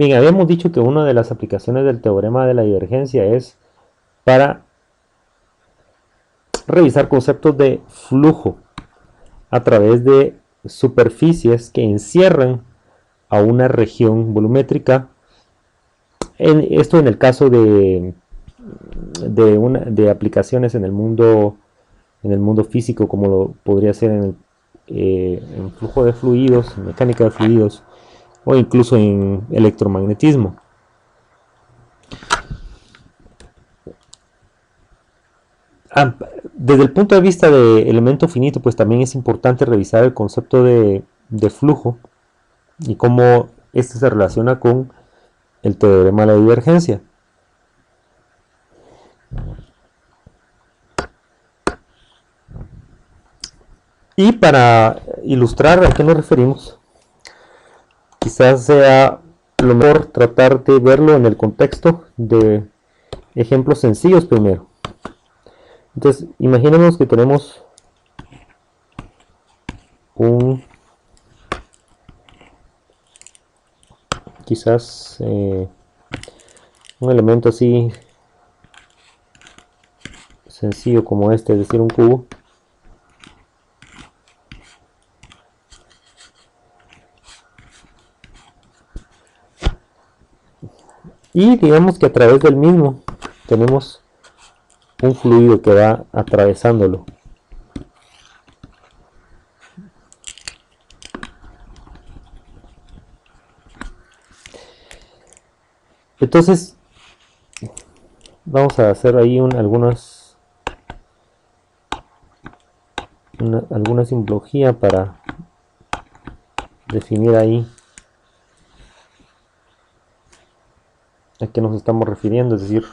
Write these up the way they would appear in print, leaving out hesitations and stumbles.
Bien, habíamos dicho que una de las aplicaciones del teorema de la divergencia es para revisar conceptos de flujo a través de superficies que encierran a una región volumétrica. Esto en el caso de aplicaciones en el mundo físico, como lo podría ser en flujo de fluidos, en mecánica de fluidos, o incluso en electromagnetismo. Desde el punto de vista de elemento finito, pues también es importante revisar el concepto de flujo y cómo este se relaciona con el teorema de la divergencia. Y para ilustrar a qué nos referimos, quizás sea lo mejor tratar de verlo en el contexto de ejemplos sencillos primero. Entonces, imaginemos que tenemos quizás un elemento así sencillo como este, es decir, un cubo. Y digamos que a través del mismo tenemos un fluido que va atravesándolo. Entonces, vamos a hacer ahí alguna simbología para definir ahí a qué nos estamos refiriendo, es decir,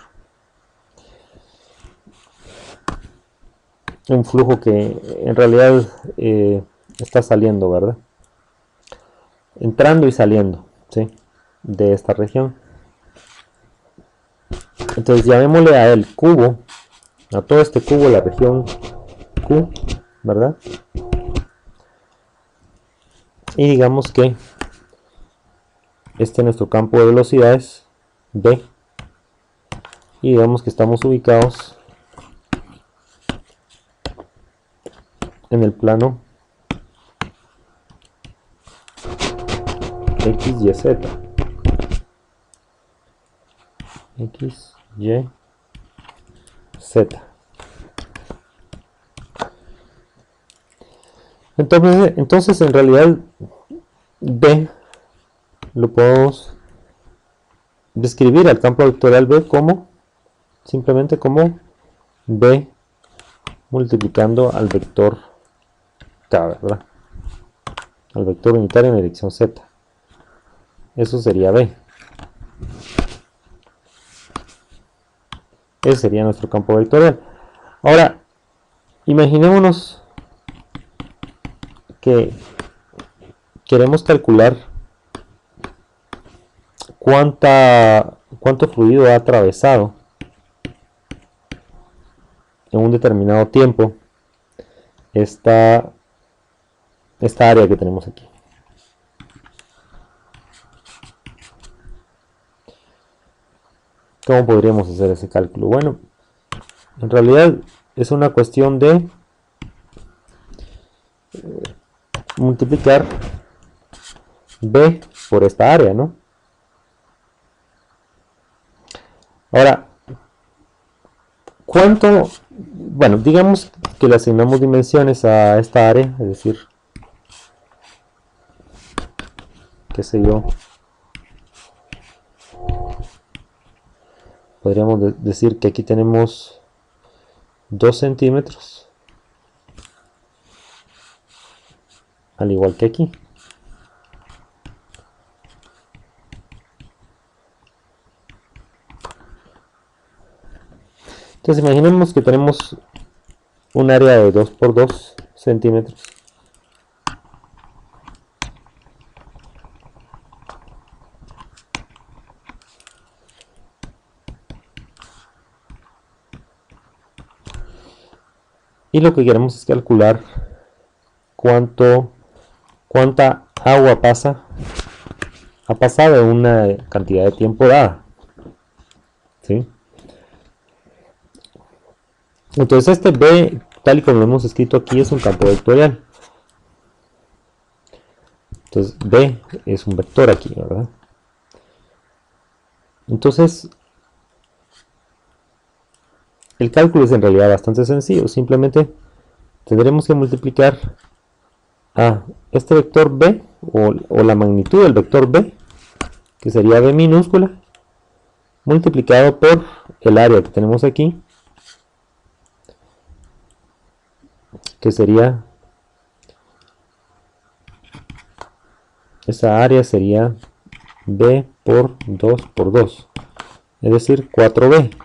un flujo que en realidad está saliendo, ¿verdad? Entrando y saliendo, ¿sí? De esta región. Entonces llamémosle a el cubo, a todo este cubo, la región Q, ¿verdad? Y digamos que este es nuestro campo de velocidades, B, y digamos que estamos ubicados en el plano X, Y, Z. X, Y, Z. Entonces en realidad B lo podemos describir al campo vectorial B como simplemente como B multiplicando al vector K, ¿verdad? Al vector unitario en dirección Z. Eso sería B. Ese sería nuestro campo vectorial. Ahora, imaginémonos que queremos calcular cuánto fluido ha atravesado en un determinado tiempo esta área que tenemos aquí. ¿Cómo podríamos hacer ese cálculo? Bueno, en realidad es una cuestión de multiplicar B por esta área, ¿no? Ahora, bueno, digamos que le asignamos dimensiones a esta área, es decir, qué sé yo, podríamos decir que aquí tenemos 2 centímetros, al igual que aquí. Entonces imaginemos que tenemos un área de 2 por 2 centímetros. Y lo que queremos es calcular cuánta agua pasa ha pasado una cantidad de tiempo dada, ¿sí? Entonces este B, tal y como lo hemos escrito aquí, es un campo vectorial. Entonces B es un vector aquí, ¿verdad? Entonces el cálculo es en realidad bastante sencillo. Simplemente tendremos que multiplicar a este vector B o la magnitud del vector B, que sería B minúscula, multiplicado por el área que tenemos aquí, que sería, esa área sería B por 2 por 2, es decir, 4B.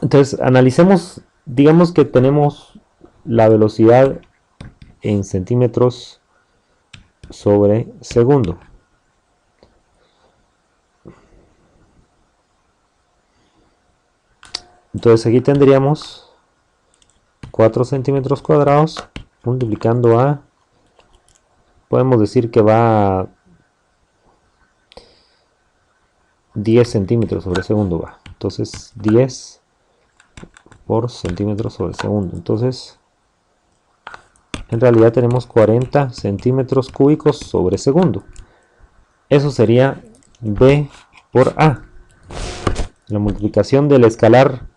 Entonces, analicemos, digamos que tenemos la velocidad en centímetros sobre segundo. Entonces aquí tendríamos 4 centímetros cuadrados multiplicando a, podemos decir que va a 10 centímetros sobre segundo, va. Entonces 10 por centímetros sobre segundo. Entonces en realidad tenemos 40 centímetros cúbicos sobre segundo. Eso sería B por A. La multiplicación del escalar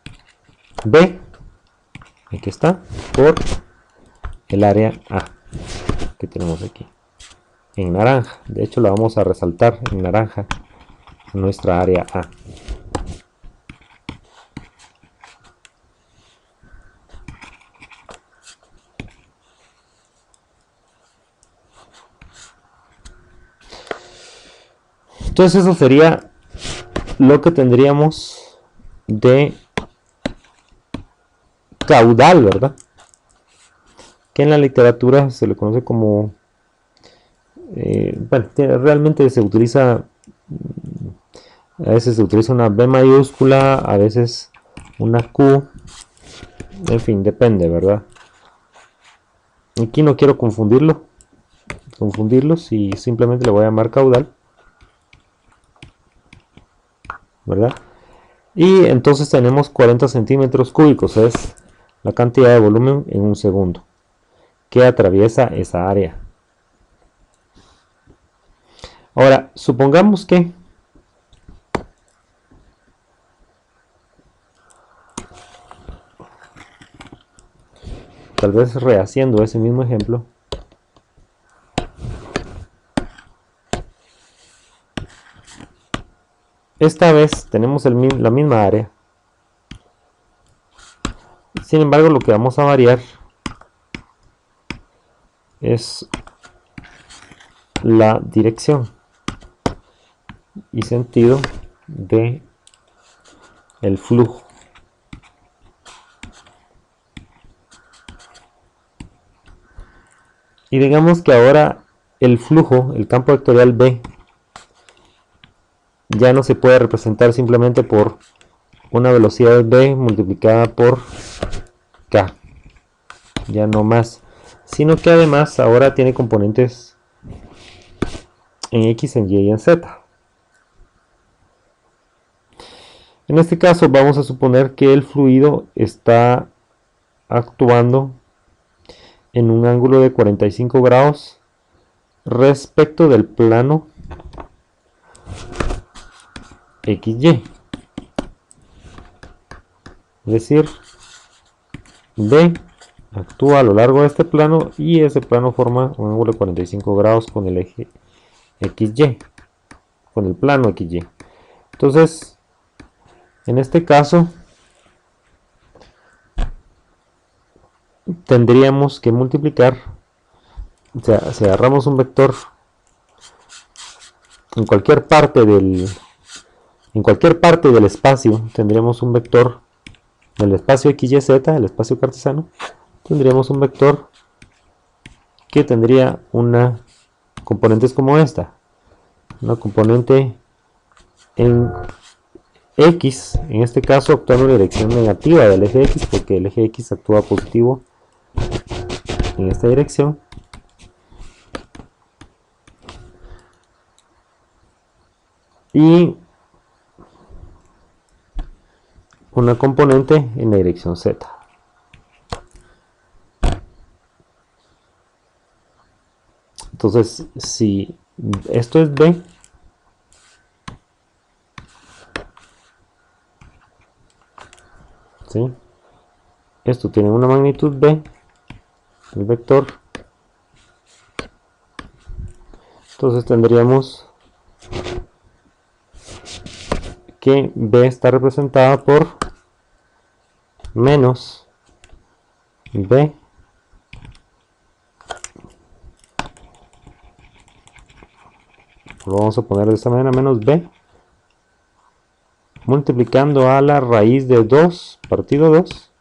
B, aquí está, por el área A que tenemos aquí en naranja. De hecho la vamos a resaltar en naranja, nuestra área A. Entonces eso sería lo que tendríamos de caudal, ¿verdad? Que en la literatura se le conoce como, bueno, realmente se utiliza, a veces se utiliza una B mayúscula, a veces una Q, en fin, depende, ¿verdad? Aquí no quiero confundirlos y simplemente le voy a llamar caudal, ¿verdad? Y entonces tenemos 40 centímetros cúbicos, es la cantidad de volumen en un segundo que atraviesa esa área. Ahora, supongamos que tal vez rehaciendo ese mismo ejemplo, esta vez tenemos la misma área. Sin embargo, lo que vamos a variar es la dirección y sentido de el flujo. Y digamos que ahora el flujo, el campo vectorial B, ya no se puede representar simplemente por una velocidad B multiplicada por K, ya no más, sino que además ahora tiene componentes en X, en Y y en Z. En este caso vamos a suponer que el fluido está actuando en un ángulo de 45 grados respecto del plano XY. Es decir, B actúa a lo largo de este plano y ese plano forma un ángulo de 45 grados con el eje XY, con el plano XY. Entonces, en este caso, tendríamos que multiplicar, o sea, si agarramos un vector en cualquier parte del espacio, tendríamos un vector del espacio XYZ, el espacio cartesiano, tendríamos un vector que tendría una componentes como esta, una componente en X, en este caso actuando en la dirección negativa del eje X, porque el eje X actúa positivo en esta dirección. Y una componente en la dirección Z. Entonces, si esto es B, ¿sí? Esto tiene una magnitud B, el vector. Entonces tendríamos que B está representada por menos B lo vamos a poner de esta manera, menos B multiplicando a la raíz de 2 partido 2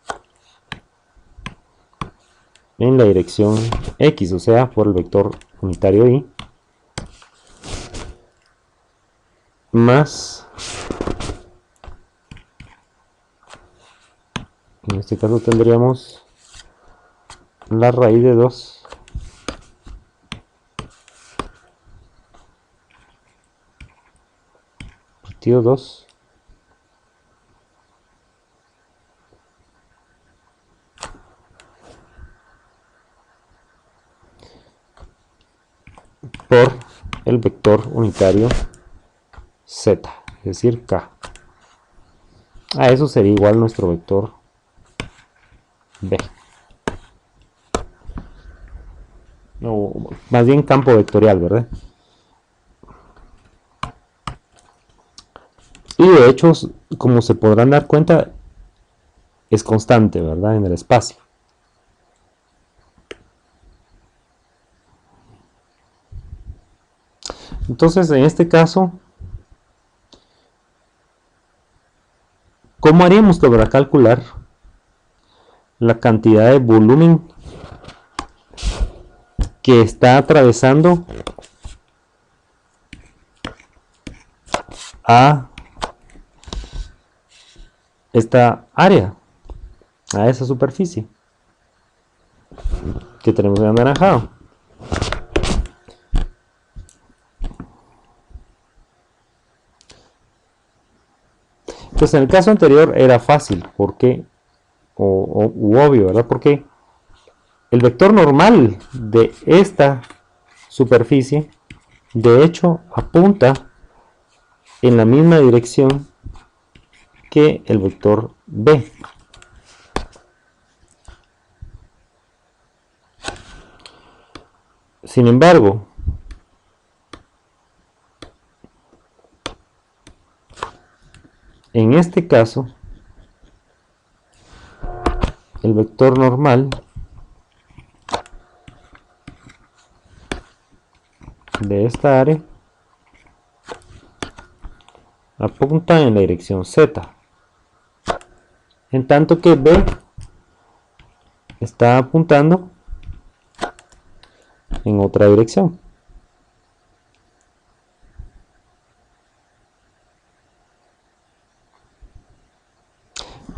en la dirección X, o sea, por el vector unitario Y, más, en este caso tendríamos la raíz de 2 partido 2 por el vector unitario Z, es decir, K. A eso sería igual nuestro vector B. O más bien campo vectorial, ¿verdad? Y de hecho, como se podrán dar cuenta, es constante, ¿verdad? En el espacio. Entonces, en este caso, ¿cómo haríamos para calcular la cantidad de volumen que está atravesando a esta área, a esa superficie que tenemos en anaranjado? Pues en el caso anterior era fácil, porque obvio, ¿verdad? Porque el vector normal de esta superficie, de hecho, apunta en la misma dirección que el vector B. Sin embargo, en este caso, el vector normal de esta área apunta en la dirección Z, en tanto que B está apuntando en otra dirección.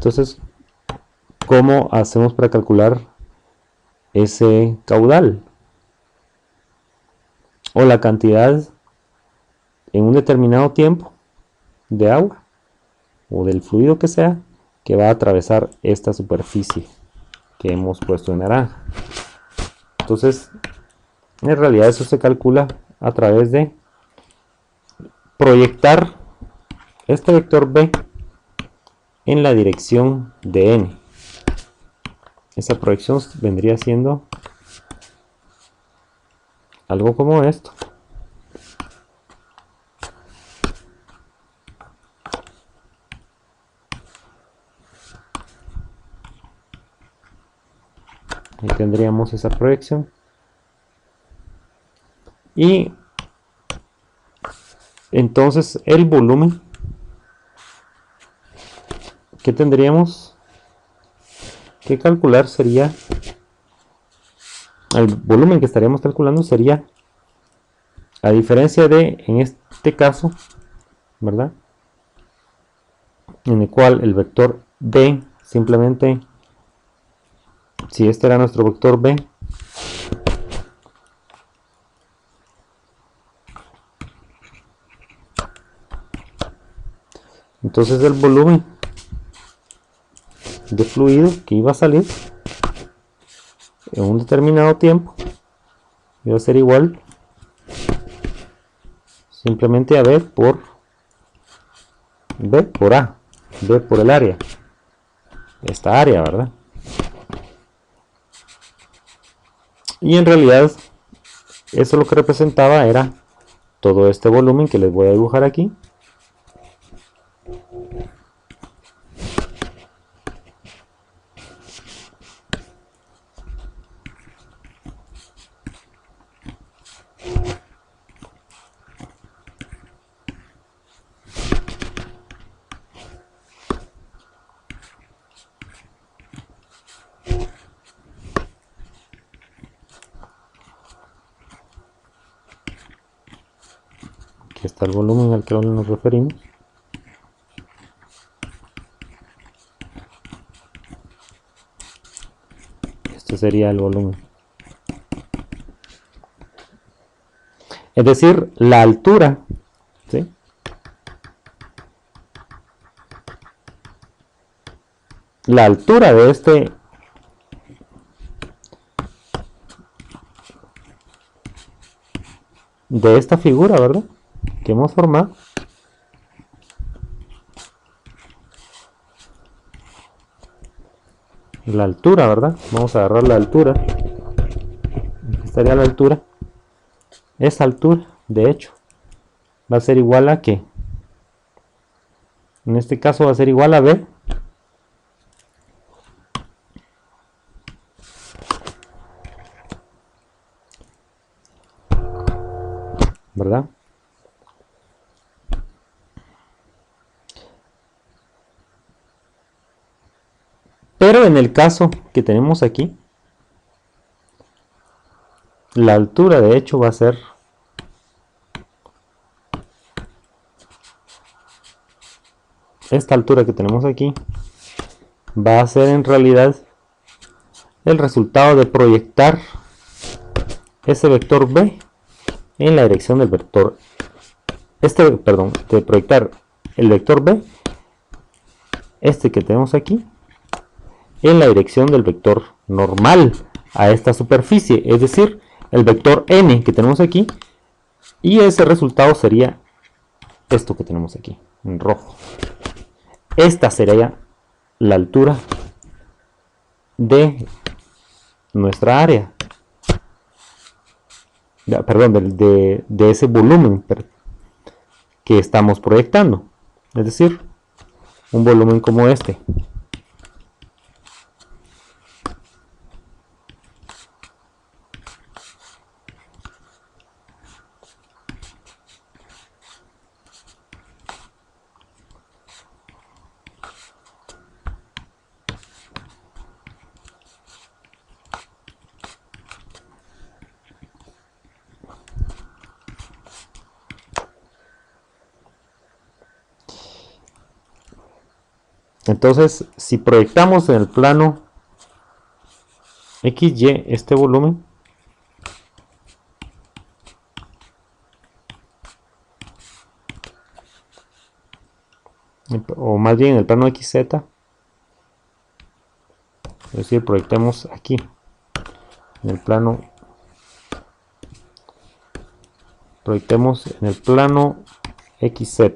Entonces, ¿cómo hacemos para calcular ese caudal? O la cantidad en un determinado tiempo de agua o del fluido que sea que va a atravesar esta superficie que hemos puesto en naranja. Entonces, en realidad eso se calcula a través de proyectar este vector B en la dirección de n. Esa proyección vendría siendo algo como esto. Ahí tendríamos esa proyección. Y entonces el volumen que tendríamos que calcular sería, el volumen que estaríamos calculando sería, a diferencia de, en este caso, ¿verdad? en el cual el vector B simplemente, si este era nuestro vector B, entonces el volumen de fluido que iba a salir en un determinado tiempo iba a ser igual simplemente a B por A, B por el área, esta área, ¿verdad? Y en realidad eso lo que representaba era todo este volumen que les voy a dibujar aquí. Aquí está el volumen al que nos referimos. Este sería el volumen. Es decir, la altura, ¿sí? La altura de esta figura, ¿verdad?, que hemos formado, la altura, ¿verdad? Vamos a agarrar la altura. Aquí estaría la altura. Esa altura, de hecho, va a ser igual a ¿qué? En este caso va a ser igual a B ¿verdad? Pero en el caso que tenemos aquí, la altura de hecho va a ser esta altura que tenemos aquí, va a ser en realidad el resultado de proyectar ese vector B en la dirección del vector, de proyectar el vector B, este que tenemos aquí, en la dirección del vector normal a esta superficie, es decir, el vector n que tenemos aquí, y ese resultado sería esto que tenemos aquí en rojo. Esta sería la altura de nuestra área, perdón, de ese volumen que estamos proyectando, es decir, un volumen como este. Entonces, si proyectamos en el plano XY este volumen, o más bien en el plano XZ, es decir, proyectemos aquí en el plano, proyectemos en el plano XZ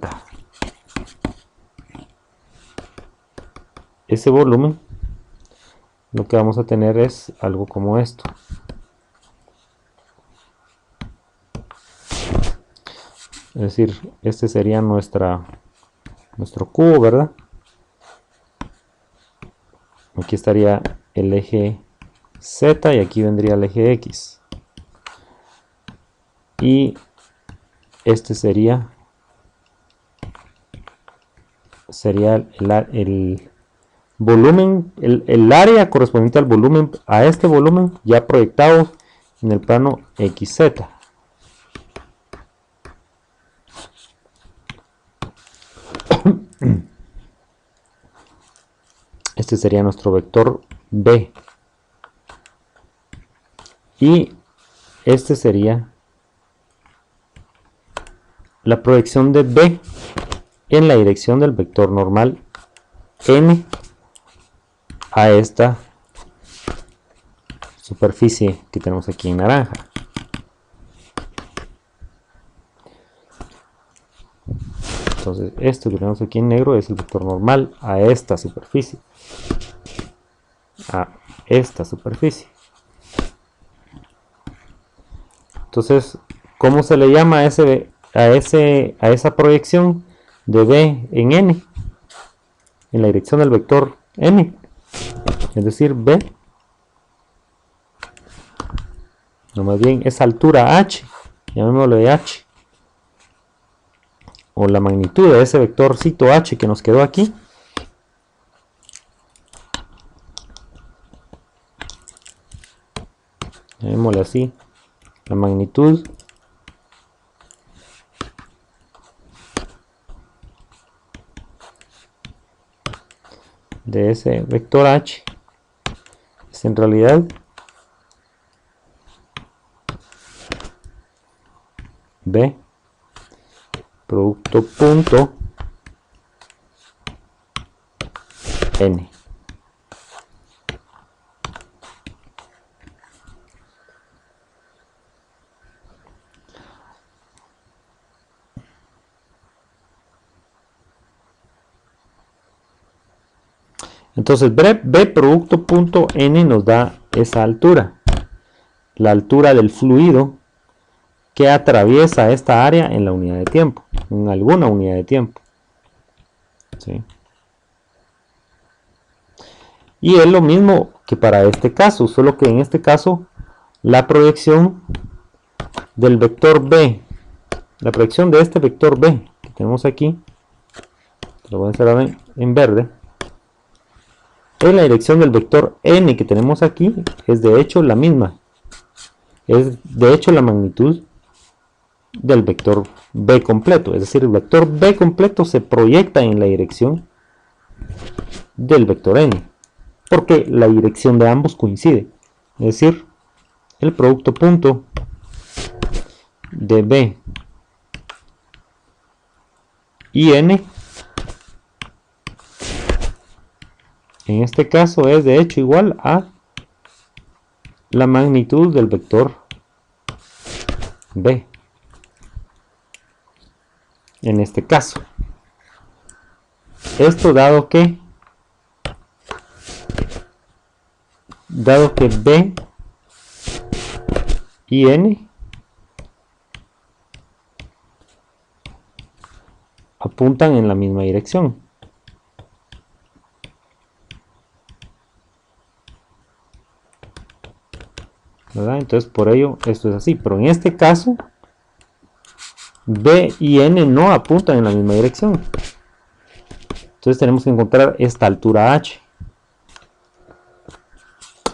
ese volumen, lo que vamos a tener es algo como esto. Es decir, este sería nuestro cubo, ¿verdad? Aquí estaría el eje Z y aquí vendría el eje X. Y este sería el volumen, el área correspondiente al volumen, a este volumen ya proyectado en el plano XZ. Este sería nuestro vector B. Y este sería la proyección de B en la dirección del vector normal N a esta superficie que tenemos aquí en naranja. Entonces esto que tenemos aquí en negro es el vector normal a esta superficie. A esta superficie. Entonces, ¿cómo se le llama a esa proyección de B en N? En la dirección del vector N. Es decir, B. No, más bien esa altura H. Llamémoslo de H. O la magnitud de ese vectorcito H que nos quedó aquí. Llamémosle así. La magnitud de ese vector H es en realidad B producto punto N. Entonces B producto punto N nos da esa altura, la altura del fluido que atraviesa esta área en la unidad de tiempo, en alguna unidad de tiempo. ¿Sí? Y es lo mismo que para este caso, solo que en este caso la proyección del vector B, la proyección de este vector B que tenemos aquí, lo voy a hacer en verde, en la dirección del vector N que tenemos aquí es de hecho la misma, es de hecho la magnitud del vector B completo, es decir, el vector B completo se proyecta en la dirección del vector N, porque la dirección de ambos coincide, es decir, el producto punto de B y N en este caso es de hecho igual a la magnitud del vector B. En este caso, esto dado que B y N apuntan en la misma dirección. ¿Verdad? Entonces por ello esto es así, pero en este caso B y N no apuntan en la misma dirección. Entonces tenemos que encontrar esta altura H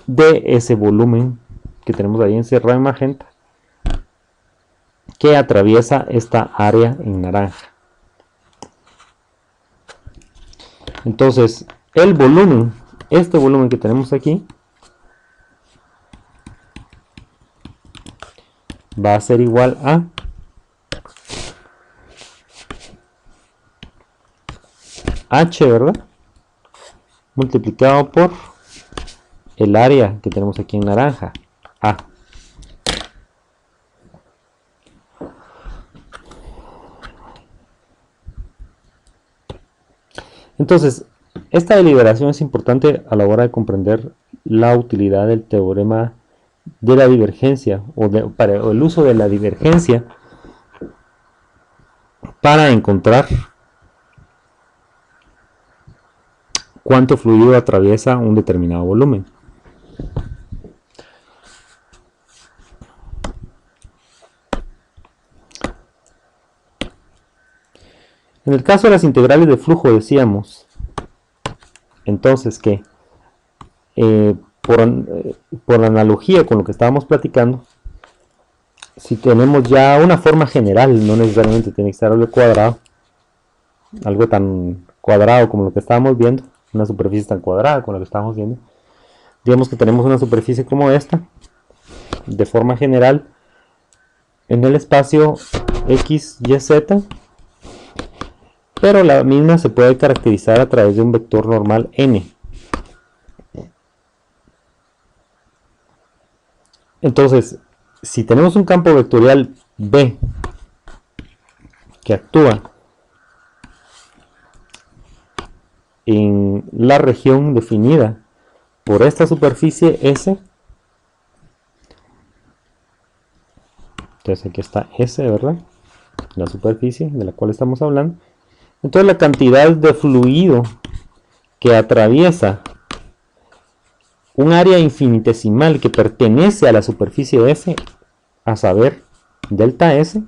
de ese volumen que tenemos ahí encerrado en magenta que atraviesa esta área en naranja. Entonces el volumen, este volumen que tenemos aquí, va a ser igual a H, ¿verdad? Multiplicado por el área que tenemos aquí en naranja, A. Entonces, esta deliberación es importante a la hora de comprender la utilidad del teorema de la divergencia para el uso de la divergencia para encontrar cuánto fluido atraviesa un determinado volumen. En el caso de las integrales de flujo decíamos entonces que por analogía con lo que estábamos platicando, si tenemos ya una forma general, no necesariamente tiene que ser algo cuadrado, algo tan cuadrado como lo que estábamos viendo, una superficie tan cuadrada con la que estamos viendo. Digamos que tenemos una superficie como esta, de forma general, en el espacio x, y, z, pero la misma se puede caracterizar a través de un vector normal n. Entonces, si tenemos un campo vectorial B que actúa en la región definida por esta superficie S, entonces aquí está S, ¿verdad? La superficie de la cual estamos hablando. Entonces la cantidad de fluido que atraviesa un área infinitesimal que pertenece a la superficie S, a saber, delta S,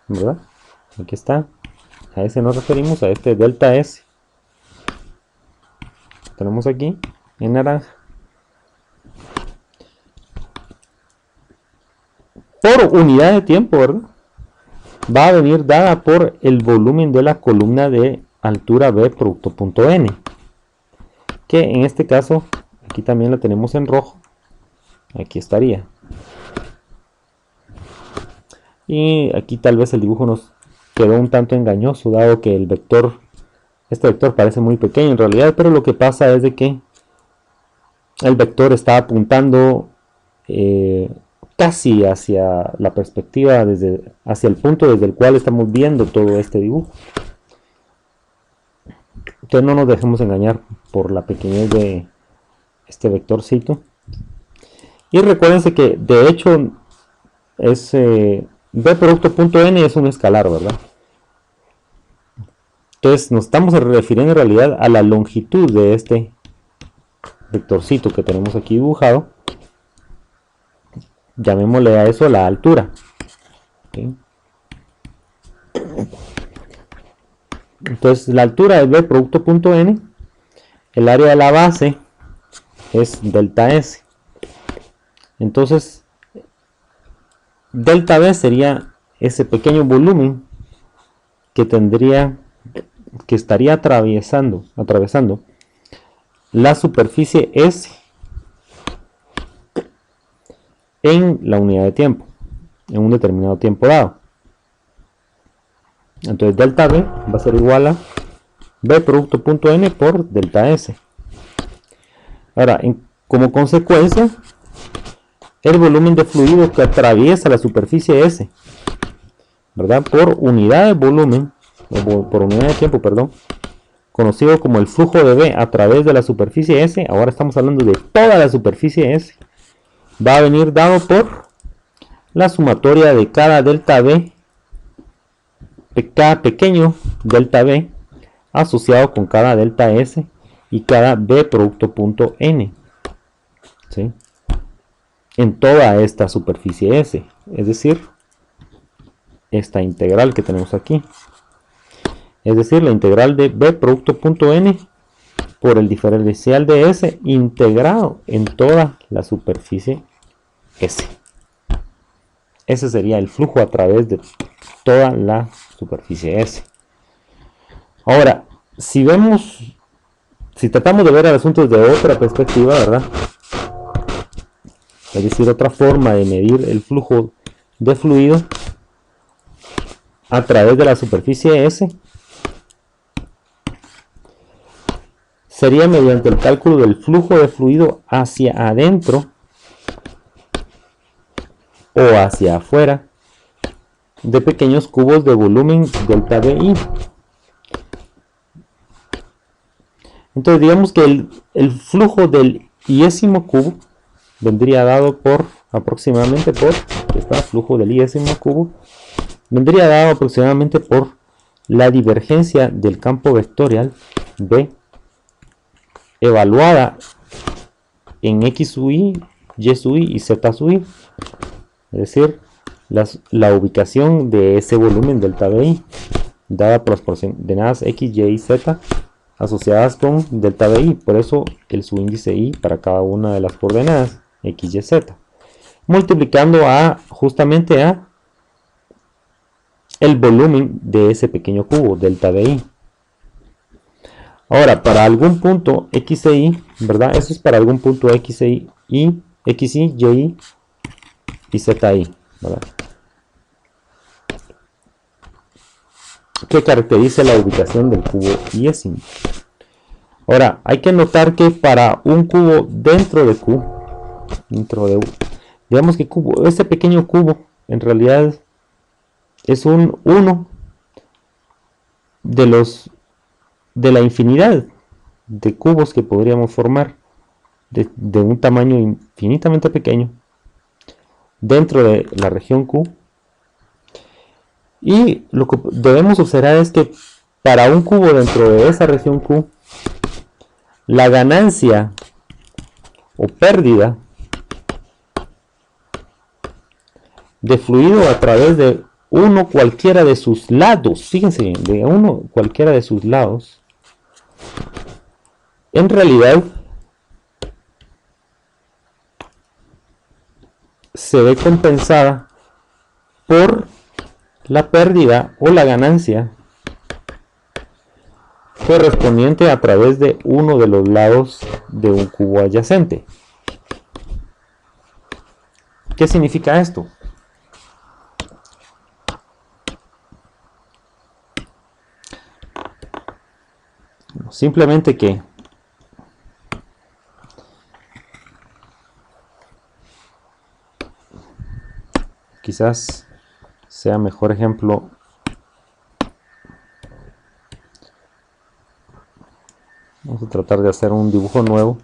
¿verdad? Aquí está, a ese nos referimos, a este delta S. Tenemos aquí en naranja. Por unidad de tiempo, ¿verdad? Va a venir dada por el volumen de la columna de altura B producto punto N, que en este caso aquí también la tenemos en rojo, aquí estaría, y aquí tal vez el dibujo nos quedó un tanto engañoso, dado que el vector, este vector parece muy pequeño en realidad, pero lo que pasa es de que el vector está apuntando casi hacia la perspectiva, hacia el punto desde el cual estamos viendo todo este dibujo. Entonces no nos dejemos engañar por la pequeñez de este vectorcito. Y recuérdense que de hecho es b producto punto n es un escalar, ¿verdad? Entonces nos estamos refiriendo en realidad a la longitud de este vectorcito que tenemos aquí dibujado. Llamémosle a eso la altura. ¿Okay? Entonces la altura de b producto punto n, el área de la base es delta S. Entonces delta B sería ese pequeño volumen que estaría atravesando la superficie S en la unidad de tiempo, en un determinado tiempo dado. Entonces delta B va a ser igual a B producto punto N por delta S. Ahora, como consecuencia, el volumen de fluido que atraviesa la superficie S, ¿verdad? Por unidad de volumen, o por unidad de tiempo, perdón, conocido como el flujo de B a través de la superficie S, ahora estamos hablando de toda la superficie S, va a venir dado por la sumatoria de cada delta B, de cada pequeño delta B asociado con cada delta S y cada B producto punto N, ¿sí? En toda esta superficie S, es decir, esta integral que tenemos aquí, es decir, la integral de B producto punto N por el diferencial de S integrado en toda la superficie S. Ese sería el flujo a través de toda la superficie S. Ahora, si tratamos de ver el asunto desde otra perspectiva, ¿verdad? Es decir, otra forma de medir el flujo de fluido a través de la superficie S, sería mediante el cálculo del flujo de fluido hacia adentro o hacia afuera de pequeños cubos de volumen delta BI. Entonces digamos que el flujo del iésimo cubo vendría dado por aproximadamente por, flujo del iésimo cubo, vendría dado aproximadamente por la divergencia del campo vectorial B evaluada en X sub i, Y sub i y Z sub i, es decir, la ubicación de ese volumen delta BI dada por las coordenadas X, Y y Z asociadas con delta BI, por eso el subíndice I para cada una de las coordenadas X, Y, Z, multiplicando justamente a el volumen de ese pequeño cubo delta BI. Ahora, para algún punto x e y, ¿verdad? Eso es para algún punto x e y, x y, y y z y, ¿verdad? Que caracteriza la ubicación del cubo Ising. Ahora, hay que notar que para un cubo dentro de Q, digamos que cubo, este pequeño cubo en realidad es uno de la infinidad de cubos que podríamos formar de un tamaño infinitamente pequeño dentro de la región Q. Y lo que debemos observar es que para un cubo dentro de esa región Q, la ganancia o pérdida de fluido a través de uno cualquiera de sus lados, fíjense bien, de uno cualquiera de sus lados, en realidad se ve compensada por la pérdida o la ganancia correspondiente a través de uno de los lados de un cubo adyacente. ¿Qué significa esto? Simplemente que quizás sea mejor ejemplo vamos a tratar de hacer un dibujo nuevo.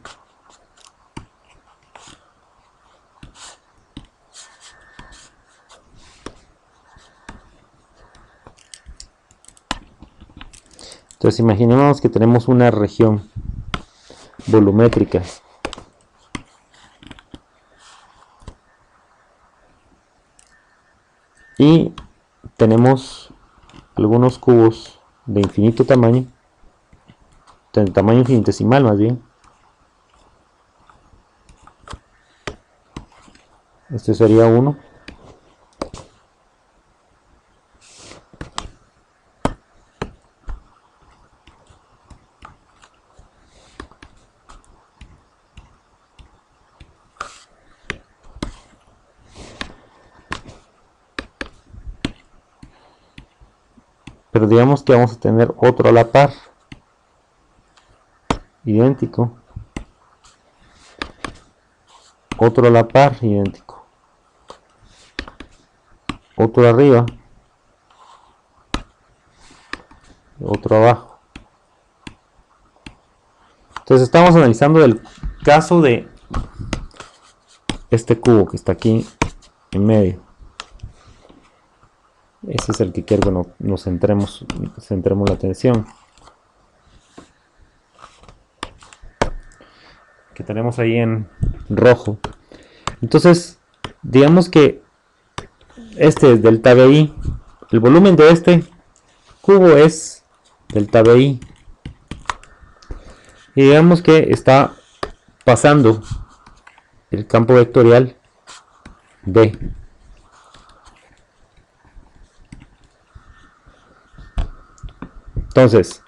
Entonces imaginemos que tenemos una región volumétrica y tenemos algunos cubos de infinito tamaño, de tamaño infinitesimal más bien. Este sería uno. Pero digamos que vamos a tener otro a la par, idéntico, otro a la par, idéntico, otro arriba, otro abajo. Entonces estamos analizando el caso de este cubo que está aquí en medio. Ese es el que quiero que nos centremos la atención. Que tenemos ahí en rojo. Entonces, digamos que este es delta BI. El volumen de este cubo es delta BI. Y digamos que está pasando el campo vectorial B. Entonces,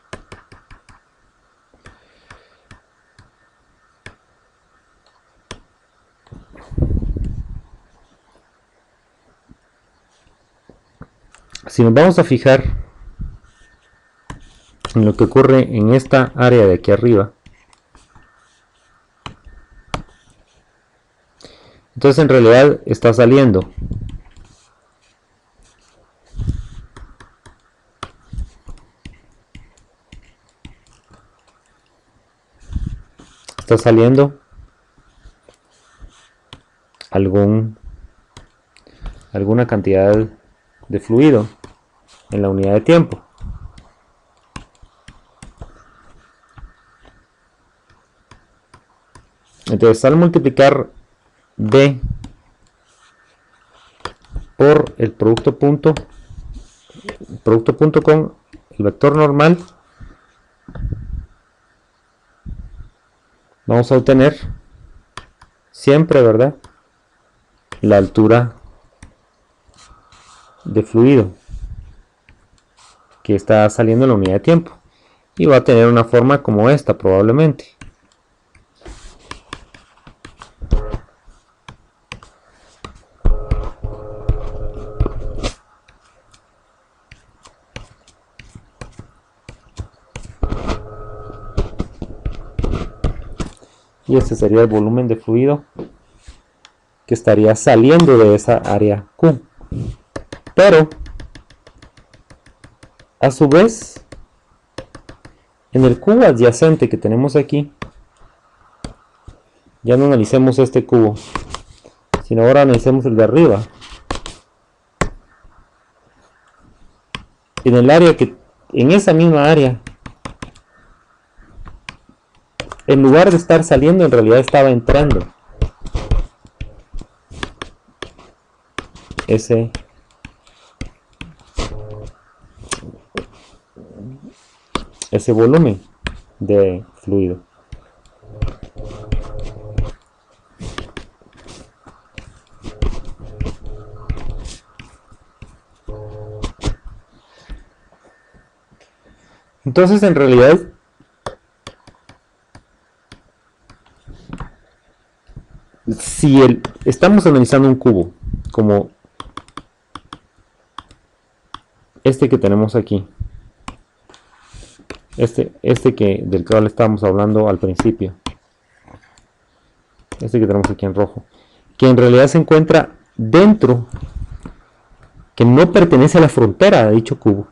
si nos vamos a fijar en lo que ocurre en esta área de aquí arriba, entonces en realidad está saliendo alguna cantidad de fluido en la unidad de tiempo. Entonces al multiplicar B por el producto punto con el vector normal, vamos a obtener siempre, ¿verdad?, la altura de fluido que está saliendo en la unidad de tiempo. y va a tener una forma como esta probablemente. Y este sería el volumen de fluido que estaría saliendo de esa área Q. Pero a su vez, en el cubo adyacente que tenemos aquí, ya no analicemos este cubo, sino ahora analicemos el de arriba. En el área que, en esa misma área, en lugar de estar saliendo, en realidad estaba entrando ese volumen de fluido. Entonces, en realidad, si estamos analizando un cubo como este que tenemos aquí, del cual estábamos hablando al principio, este que tenemos aquí en rojo, que en realidad se encuentra dentro, que no pertenece a la frontera de dicho cubo,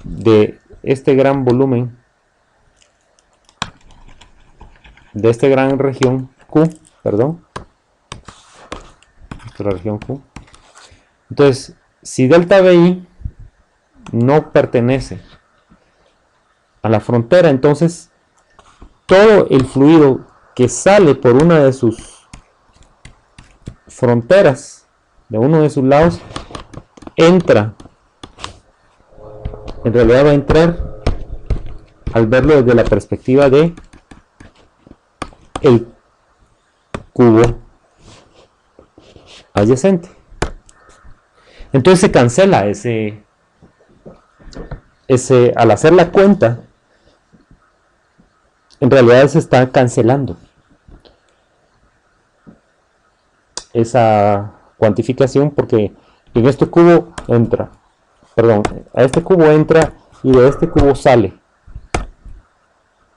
de este gran volumen, de esta gran región Q, perdón, esta es la región Q. Entonces, si delta BI no pertenece a la frontera, entonces todo el fluido que sale por una de sus fronteras, de uno de sus lados, entra, en realidad va a entrar, al verlo desde la perspectiva de el cubo adyacente. Entonces se cancela al hacer la cuenta, en realidad se está cancelando esa cuantificación, porque en este cubo entra, perdón, a este cubo entra y de este cubo sale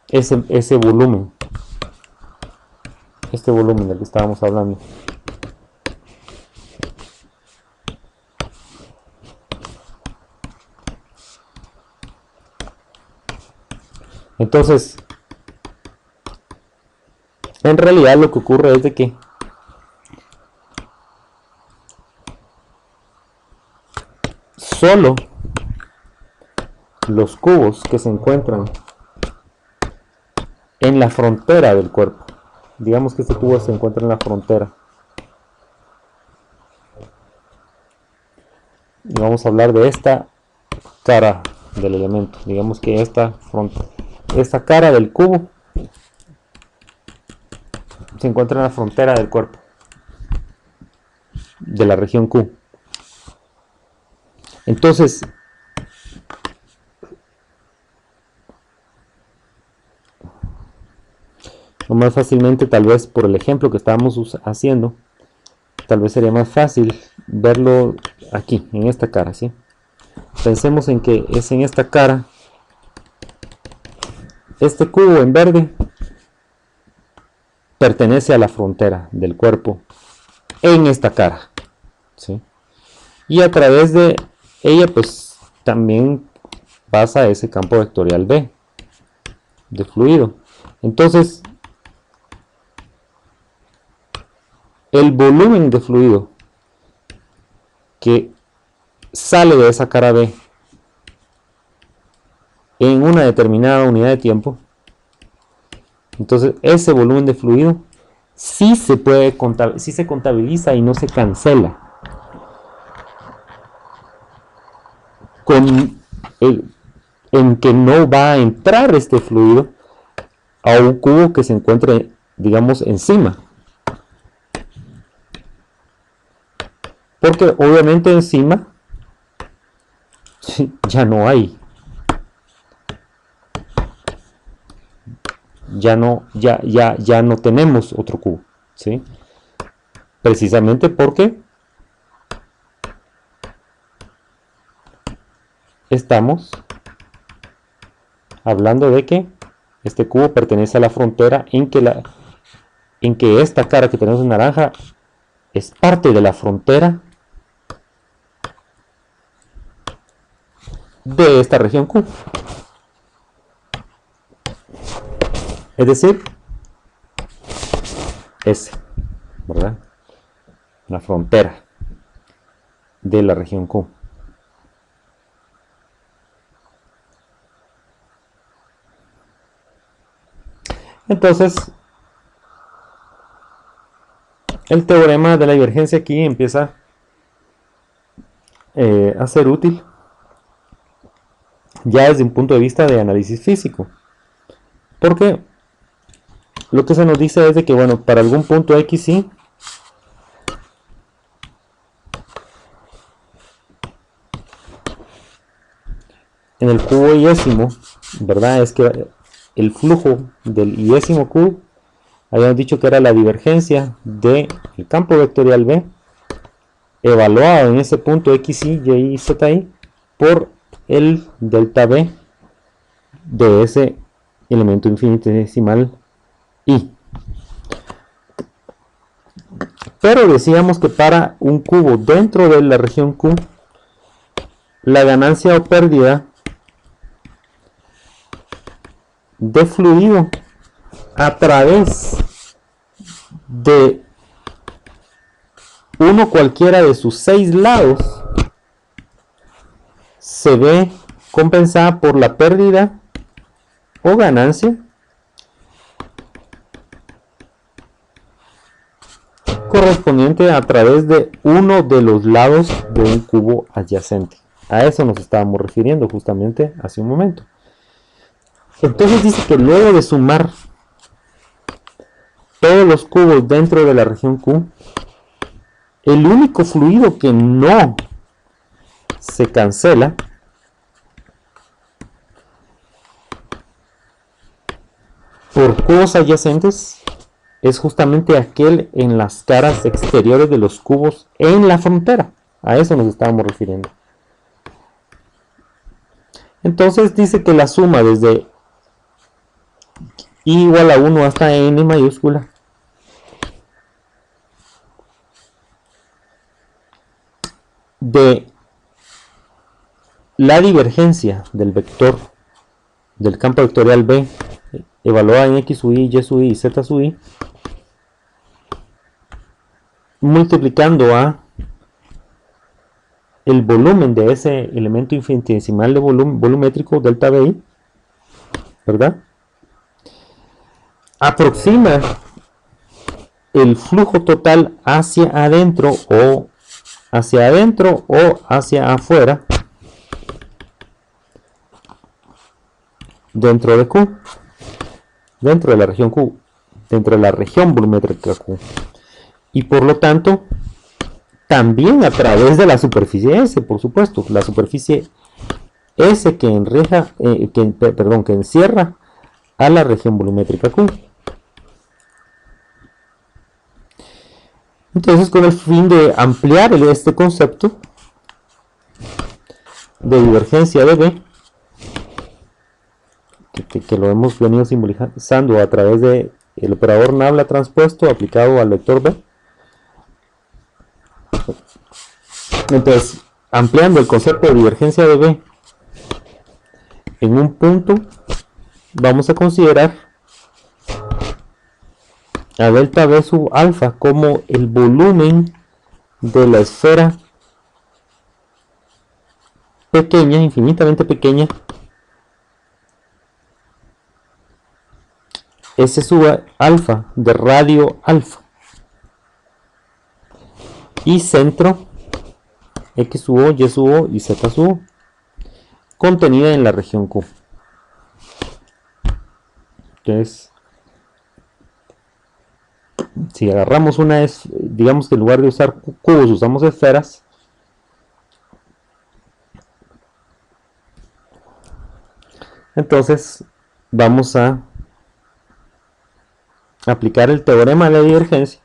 ese volumen, este volumen del que estábamos hablando. Entonces, en realidad lo que ocurre es de que solo los cubos que se encuentran en la frontera del cuerpo, digamos que este cubo se encuentra en la frontera, y vamos a hablar de esta cara del elemento, digamos que esta cara del cubo se encuentra en la frontera del cuerpo, de la región Q. Entonces, o más fácilmente, tal vez por el ejemplo que estábamos haciendo, tal vez sería más fácil verlo aquí, en esta cara, ¿sí? Pensemos en que es en esta cara, este cubo en verde pertenece a la frontera del cuerpo en esta cara, ¿sí? Y a través de ella pues también pasa ese campo vectorial B de fluido. Entonces el volumen de fluido que sale de esa cara B en una determinada unidad de tiempo, entonces ese volumen de fluido sí se puede sí se contabiliza y no se cancela con en que no va a entrar este fluido a un cubo que se encuentre, digamos, encima, porque obviamente encima ya no hay ya no tenemos otro cubo, ¿sí? Precisamente porque estamos hablando de que este cubo pertenece a la frontera en que esta cara que tenemos en naranja es parte de la frontera de esta región Q. Es decir, S, ¿verdad? La frontera de la región Q. Entonces, el teorema de la divergencia aquí empieza a ser útil ya desde un punto de vista de análisis físico. Porque lo que se nos dice es de que, bueno, para algún punto X y en el cubo iésimo, ¿verdad? Es que el flujo del iésimo cubo, habíamos dicho que era la divergencia del campo vectorial B evaluado en ese punto X, Y, Z, I por el delta B de ese elemento infinitesimal I. Pero decíamos que para un cubo dentro de la región Q, la ganancia o pérdida de fluido a través de uno cualquiera de sus 6 lados se ve compensada por la pérdida o ganancia correspondiente a través de uno de los lados de un cubo adyacente. A eso nos estábamos refiriendo justamente hace un momento. Entonces dice que luego de sumar todos los cubos dentro de la región Q, el único fluido que no se cancela por cubos adyacentes es justamente aquel en las caras exteriores de los cubos en la frontera. A eso nos estábamos refiriendo. Entonces dice que la suma desde I igual a 1 hasta N mayúscula de la divergencia del vector del campo vectorial B evaluada en X sub I, Y sub I y Z sub I multiplicando a el volumen de ese elemento infinitesimal de volumétrico delta BI, ¿verdad? Aproxima el flujo total hacia adentro o hacia afuera dentro de Q, dentro de la región Q, dentro de la región volumétrica Q, y por lo tanto también a través de la superficie S, por supuesto, la superficie S que encierra a la región volumétrica Q. Entonces, con el fin de ampliar este concepto de divergencia de B, que lo hemos venido simbolizando a través del operador nabla transpuesto aplicado al vector B. Entonces, ampliando el concepto de divergencia de B en un punto, vamos a considerar a delta B sub alfa como el volumen de la esfera pequeña, infinitamente pequeña, S sub alfa de radio alfa, y centro X sub O, Y sub O y Z sub O, contenida en la región Q. Entonces, si agarramos digamos que en lugar de usar cubos usamos esferas, entonces vamos a aplicar el teorema de la divergencia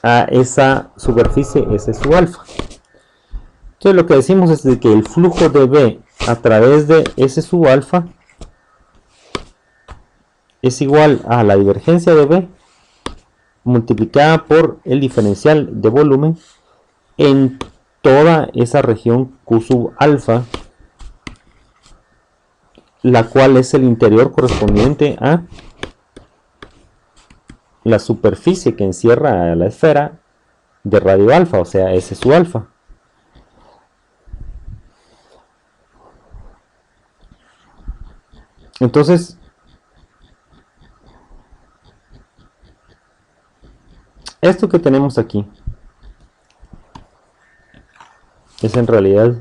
a esa superficie S sub alfa. Entonces lo que decimos es de que el flujo de B a través de S sub alfa es igual a la divergencia de B multiplicada por el diferencial de volumen en toda esa región Q sub alfa, la cual es el interior correspondiente a la superficie que encierra a la esfera de radio alfa, o sea, S sub alfa. Entonces, esto que tenemos aquí es en realidad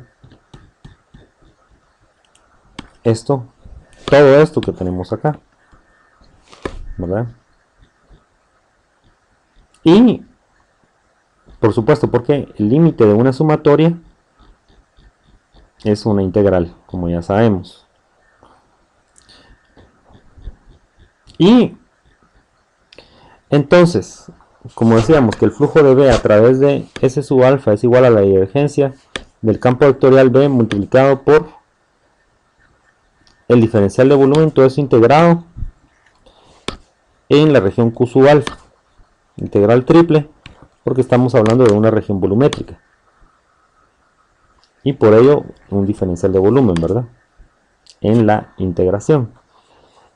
todo esto que tenemos acá, ¿verdad? Y, por supuesto, porque el límite de una sumatoria es una integral, como ya sabemos. Y, entonces, como decíamos que el flujo de B a través de S sub alfa es igual a la divergencia del campo vectorial B multiplicado por el diferencial de volumen, todo eso integrado en la región Q sub alfa, integral triple, porque estamos hablando de una región volumétrica y por ello un diferencial de volumen, ¿verdad? En la integración.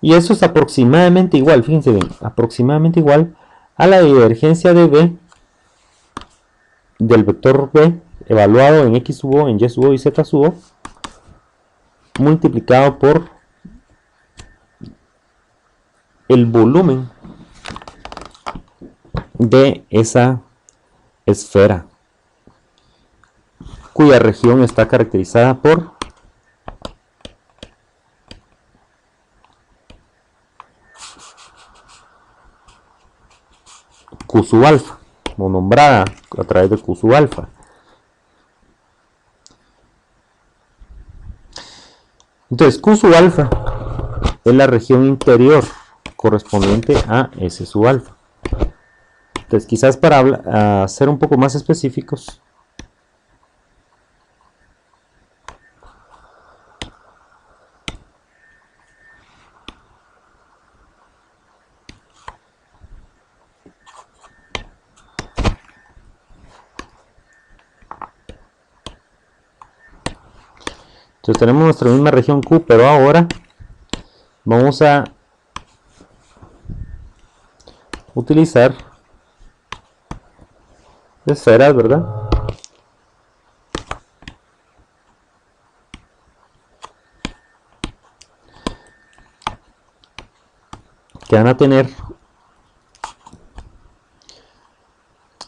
Y eso es aproximadamente igual, fíjense bien, aproximadamente igual a la divergencia de B del vector B evaluado en X sub O, en Y sub O y Z sub O, multiplicado por el volumen de esa esfera, cuya región está caracterizada por Q sub alfa, o nombrada a través de Q sub alfa. Entonces, Q sub alfa es la región interior correspondiente a S sub alfa. Entonces, quizás para ser un poco más específicos, entonces tenemos nuestra misma región Q, pero ahora vamos a utilizar esferas, ¿verdad? Que van a tener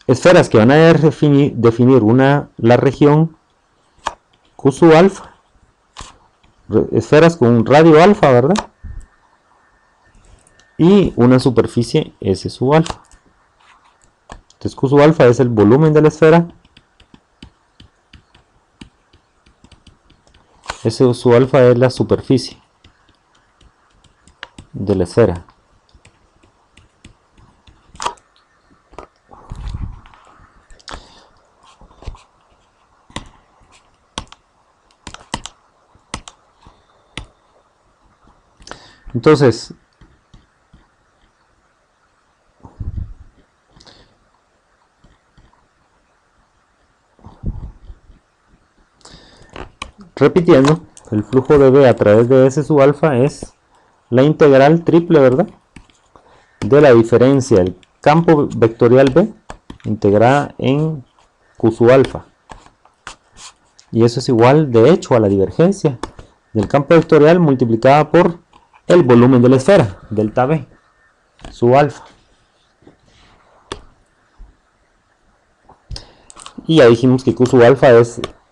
esferas que van a definir la región Q sub alfa, esferas con un radio alfa, ¿verdad? Y una superficie S sub alfa. Entonces Q sub alfa es el volumen de la esfera, S sub alfa es la superficie de la esfera. Entonces, repitiendo, el flujo de B a través de S sub alfa es la integral triple, ¿verdad? De la diferencia del campo vectorial B integrada en Q sub alfa. Y eso es igual, de hecho, a la divergencia del campo vectorial multiplicada por el volumen de la esfera, delta B sub alfa. Y ya dijimos que Q sub alfa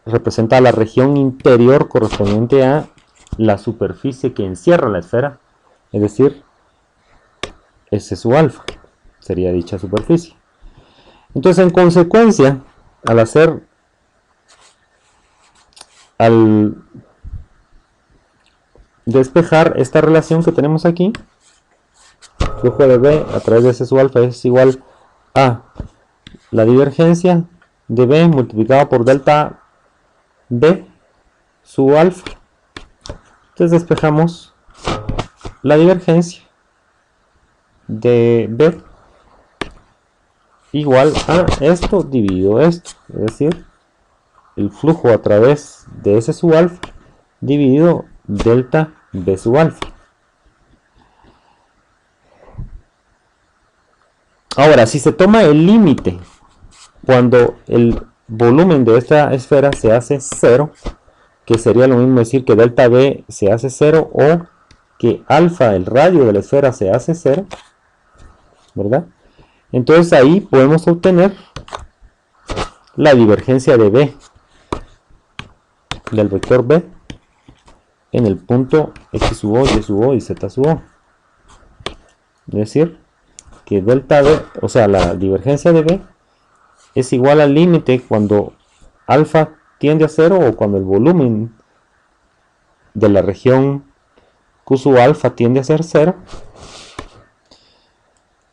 representa la región interior correspondiente a la superficie que encierra la esfera, es decir, S sub alfa sería dicha superficie. Entonces, en consecuencia, al despejar esta relación que tenemos aquí, flujo de B a través de S sub alfa es igual a la divergencia de B multiplicado por delta B sub alfa. Entonces despejamos la divergencia de B igual a esto dividido esto, es decir, el flujo a través de S sub alfa dividido delta B sub alfa. Ahora, si se toma el límite cuando el volumen de esta esfera se hace 0, que sería lo mismo decir que delta B se hace 0 o que alfa, el radio de la esfera, se hace 0, ¿verdad? Entonces ahí podemos obtener la divergencia de B, del vector B, en el punto X sub O, Y sub O y Z sub O. Es decir, que delta B, o sea, la divergencia de B es igual al límite cuando alfa tiende a 0 o cuando el volumen de la región Q sub alfa tiende a ser 0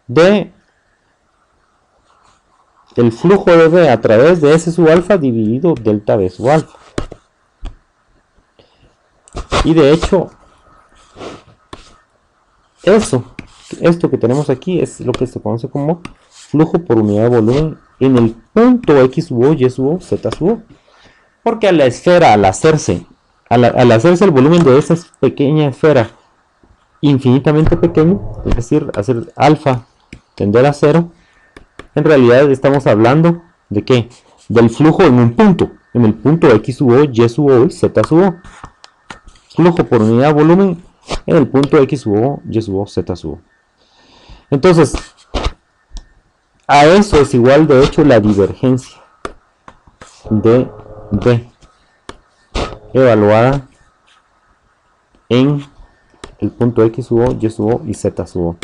de el flujo de B a través de S sub alfa dividido delta B sub alfa. Y de hecho, esto que tenemos aquí es lo que se conoce como flujo por unidad de volumen en el punto X sub O, Y sub O, Z sub O. Porque a la esfera, al hacerse el volumen de esa pequeña esfera infinitamente pequeño, es decir, hacer alfa tender a 0, en realidad estamos hablando de ¿qué? Del flujo en un punto, en el punto X sub O, Y sub O y Z sub O. Flujo por unidad de volumen en el punto X sub O, Y sub O, Z sub O. Entonces, a eso es igual de hecho la divergencia de B evaluada en el punto X sub O, Y sub O y Z sub O.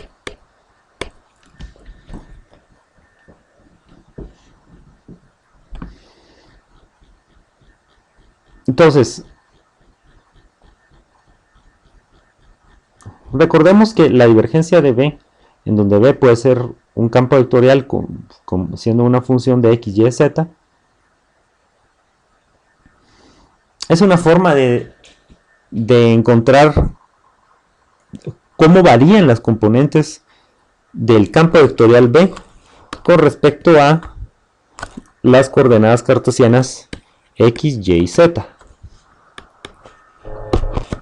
Entonces, recordemos que la divergencia de B, en donde B puede ser un campo vectorial siendo una función de X, Y, Z, es una forma de encontrar cómo varían las componentes del campo vectorial B con respecto a las coordenadas cartesianas X, Y y Z.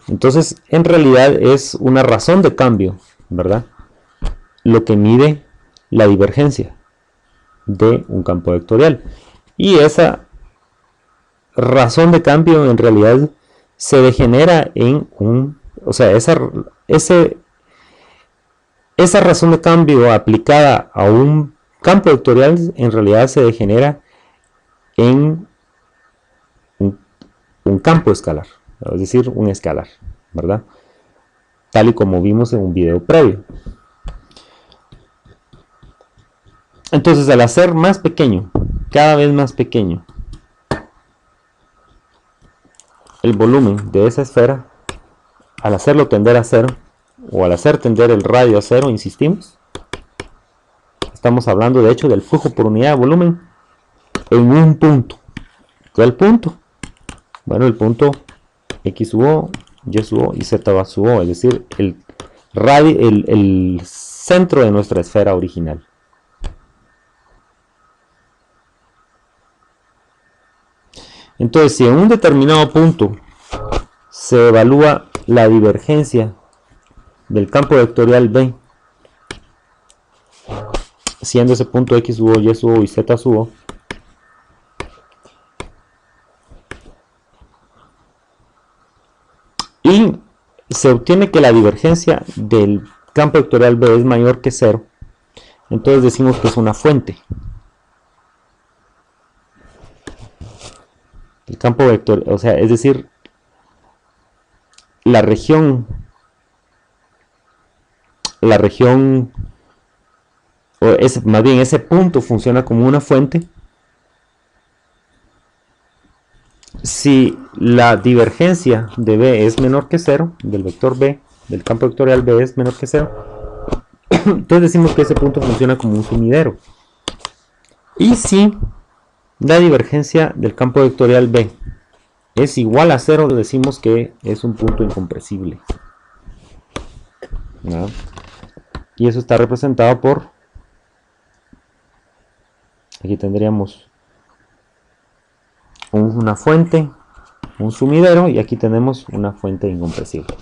Entonces, en realidad es una razón de cambio, ¿verdad? Lo que mide la divergencia de un campo vectorial. Y esa razón de cambio en realidad se degenera en o sea, esa razón de cambio aplicada a un campo vectorial en realidad se degenera en un campo escalar, es decir, un escalar, ¿verdad? Tal y como vimos en un video previo. Entonces, al hacer más pequeño, cada vez más pequeño, el volumen de esa esfera, al hacerlo tender a 0, o al hacer tender el radio a 0, insistimos, estamos hablando de hecho del flujo por unidad de volumen en un punto. ¿Cuál punto? Bueno, el punto X sub O, Y sub O y Z sub O, es decir, el centro de nuestra esfera original. Entonces, si en un determinado punto se evalúa la divergencia del campo vectorial B, siendo ese punto X sub O, Y sub O y Z sub O, y se obtiene que la divergencia del campo vectorial B es mayor que 0, entonces decimos que es una fuente. El campo vectorial, o sea, es decir, la región, más bien ese punto funciona como una fuente si la divergencia de B es menor que 0, del vector B, del campo vectorial B es menor que 0, Entonces decimos que ese punto funciona como un sumidero. Y si la divergencia del campo vectorial B es igual a 0, decimos que es un punto incompresible, ¿no? Y eso está representado por, aquí tendríamos una fuente, un sumidero, y aquí tenemos una fuente incompresible.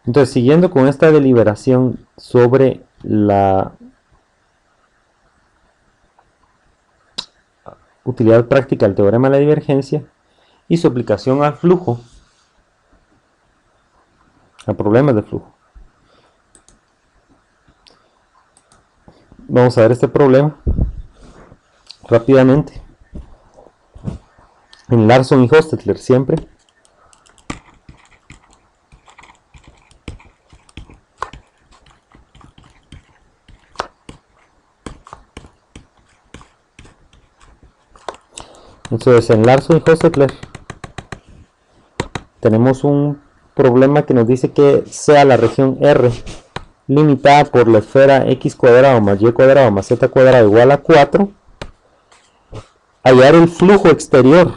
Entonces, siguiendo con esta deliberación sobre la utilidad práctica del teorema de la divergencia y su aplicación al flujo, a problemas de flujo, vamos a ver este problema rápidamente en Larson y Hostetler siempre. Entonces en Larson y Hostetler tenemos un problema que nos dice que sea la región R limitada por la esfera x cuadrado más y cuadrado más z cuadrado igual a 4, hallar el flujo exterior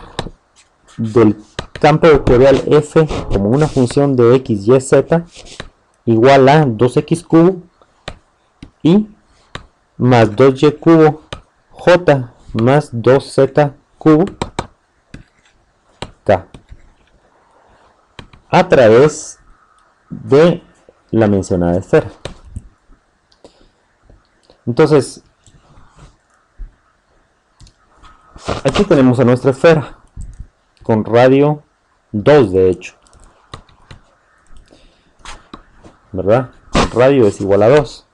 del campo vectorial f como una función de x, y, z igual a 2x cubo y más 2y cubo j más 2z cubo k a través de la mencionada esfera. Entonces, aquí tenemos a nuestra esfera con radio 2, de hecho, ¿verdad? El radio es igual a 2.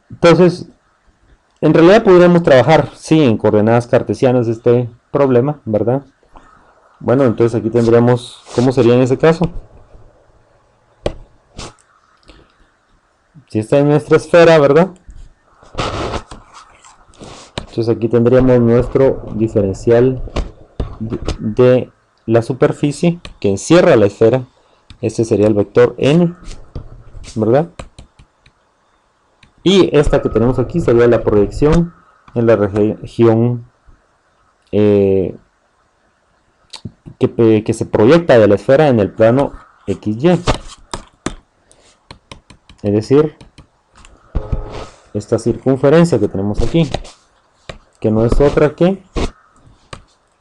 Entonces, en realidad podríamos trabajar, sí, en coordenadas cartesianas este problema, ¿verdad? Bueno, entonces aquí tendríamos, ¿cómo sería en ese caso? Si esta es nuestra esfera, ¿verdad? Entonces aquí tendríamos nuestro diferencial de la superficie que encierra la esfera. Este sería el vector n, ¿verdad? Y esta que tenemos aquí sería la proyección en la región que se proyecta de la esfera en el plano XY. Es decir, esta circunferencia que tenemos aquí, que no es otra que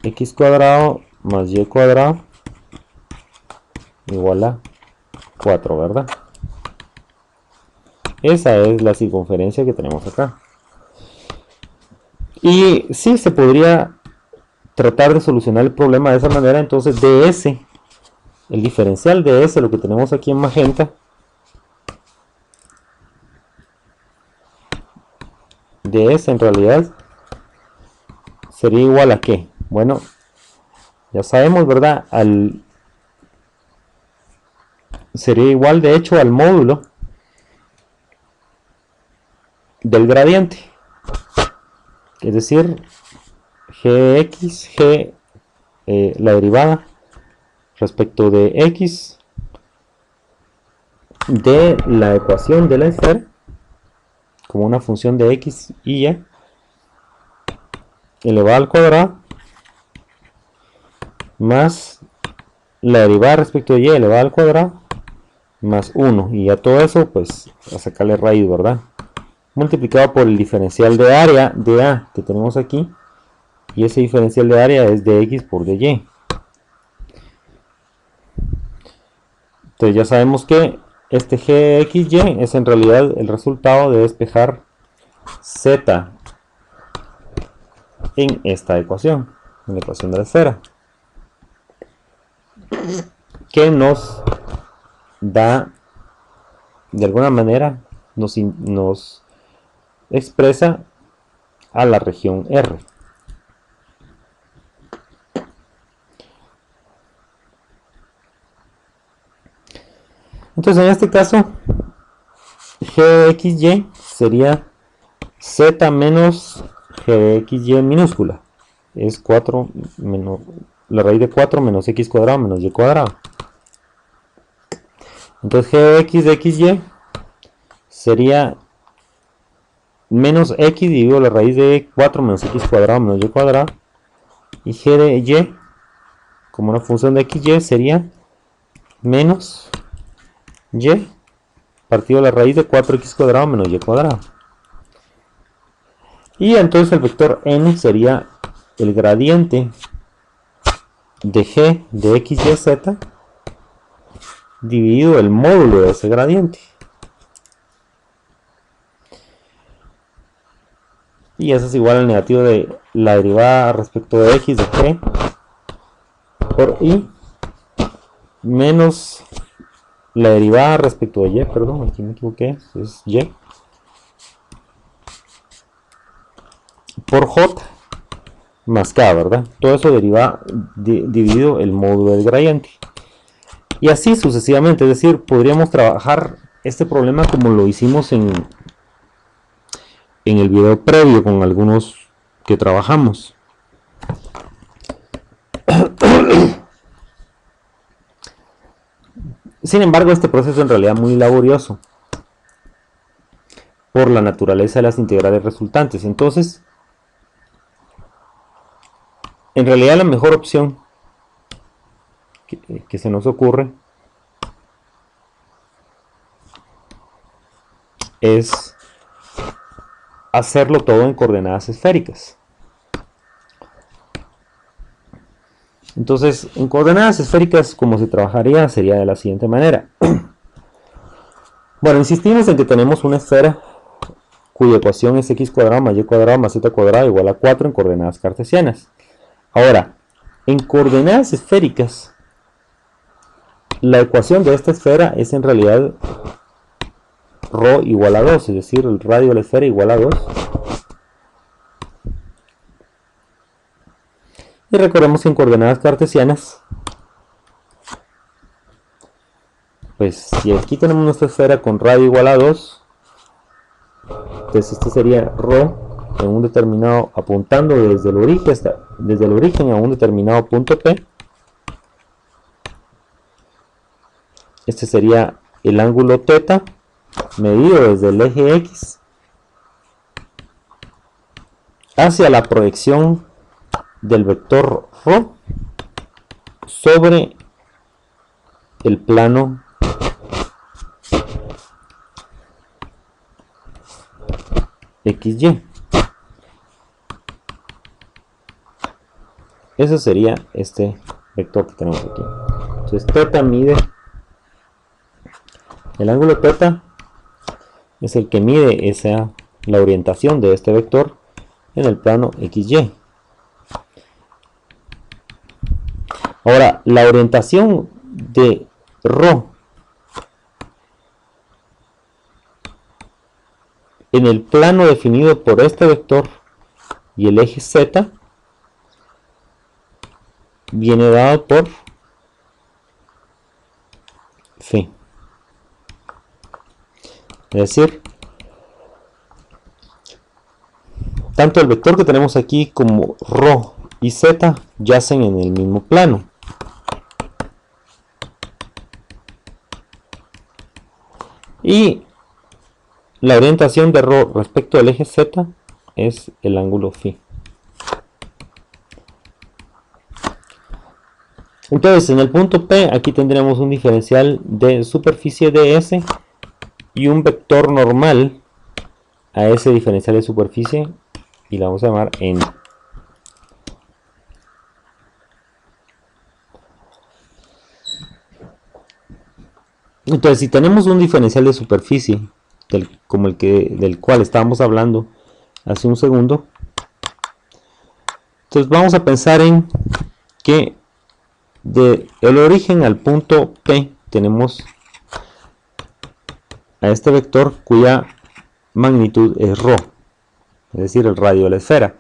x cuadrado más y cuadrado igual a 4, ¿verdad? Esa es la circunferencia que tenemos acá. Y sí, se podría tratar de solucionar el problema de esa manera. Entonces ds, el diferencial de s, lo que tenemos aquí en magenta, ds en realidad sería igual a ¿qué? Bueno, ya sabemos, ¿verdad? Sería igual de hecho al módulo del gradiente, es decir, gx, la derivada respecto de x de la ecuación de la esfera como una función de x y y elevada al cuadrado más la derivada respecto de y elevada al cuadrado más 1, y a todo eso pues a sacarle raíz, ¿verdad? Multiplicado por el diferencial de área de A que tenemos aquí, y ese diferencial de área es de x por de y. Entonces ya sabemos que este gxy es en realidad el resultado de despejar z en esta ecuación, en la ecuación de la esfera, que nos da, de alguna manera, nos expresa a la región R. Entonces en este caso g de xy sería z menos g de xy minúscula. Es 4 menos la raíz de 4 menos x cuadrado menos y cuadrado. Entonces g de xy sería menos x dividido la raíz de 4 menos x cuadrado menos y cuadrado. Y g de y, como una función de xy, sería menos y partido la raíz de 4x cuadrado menos y cuadrado. Y entonces el vector n sería el gradiente de g de xyz dividido el módulo de ese gradiente. Y eso es igual al negativo de la derivada respecto de x de g por y menos la derivada respecto de y, perdón, aquí me equivoqué, es y por j más k, ¿verdad? Todo eso deriva dividido el módulo del gradiente. Y así sucesivamente, es decir, podríamos trabajar este problema como lo hicimos en el video previo con algunos que trabajamos. Sin embargo, este proceso es en realidad muy laborioso por la naturaleza de las integrales resultantes. Entonces, en realidad la mejor opción que se nos ocurre es hacerlo todo en coordenadas esféricas. Entonces, en coordenadas esféricas, como se trabajaría, sería de la siguiente manera. Bueno, insistimos en que tenemos una esfera cuya ecuación es x cuadrado más y cuadrado más z cuadrado igual a 4 en coordenadas cartesianas. Ahora, en coordenadas esféricas, la ecuación de esta esfera es en realidad ρ igual a 2, es decir, el radio de la esfera igual a 2. Y recordemos que en coordenadas cartesianas, pues si aquí tenemos nuestra esfera con radio igual a 2, pues este sería ρ en un determinado, apuntando desde el origen a un determinado punto P. Este sería el ángulo θ medido desde el eje X hacia la proyección del vector ρ sobre el plano XY. Ese sería este vector que tenemos aquí. Entonces θ mide, el ángulo θ es el que mide la orientación de este vector en el plano XY. Ahora, la orientación de ρ en el plano definido por este vector y el eje Z viene dado por φ. Es decir, tanto el vector que tenemos aquí como ρ y z yacen en el mismo plano. Y la orientación de ρ respecto al eje z es el ángulo φ. Entonces, en el punto P, aquí tendremos un diferencial de superficie ds y un vector normal a ese diferencial de superficie, y la vamos a llamar n. Entonces, si tenemos un diferencial de superficie como del cual estábamos hablando hace un segundo, entonces vamos a pensar en que del origen al punto P tenemos a este vector cuya magnitud es ρ, es decir, el radio de la esfera.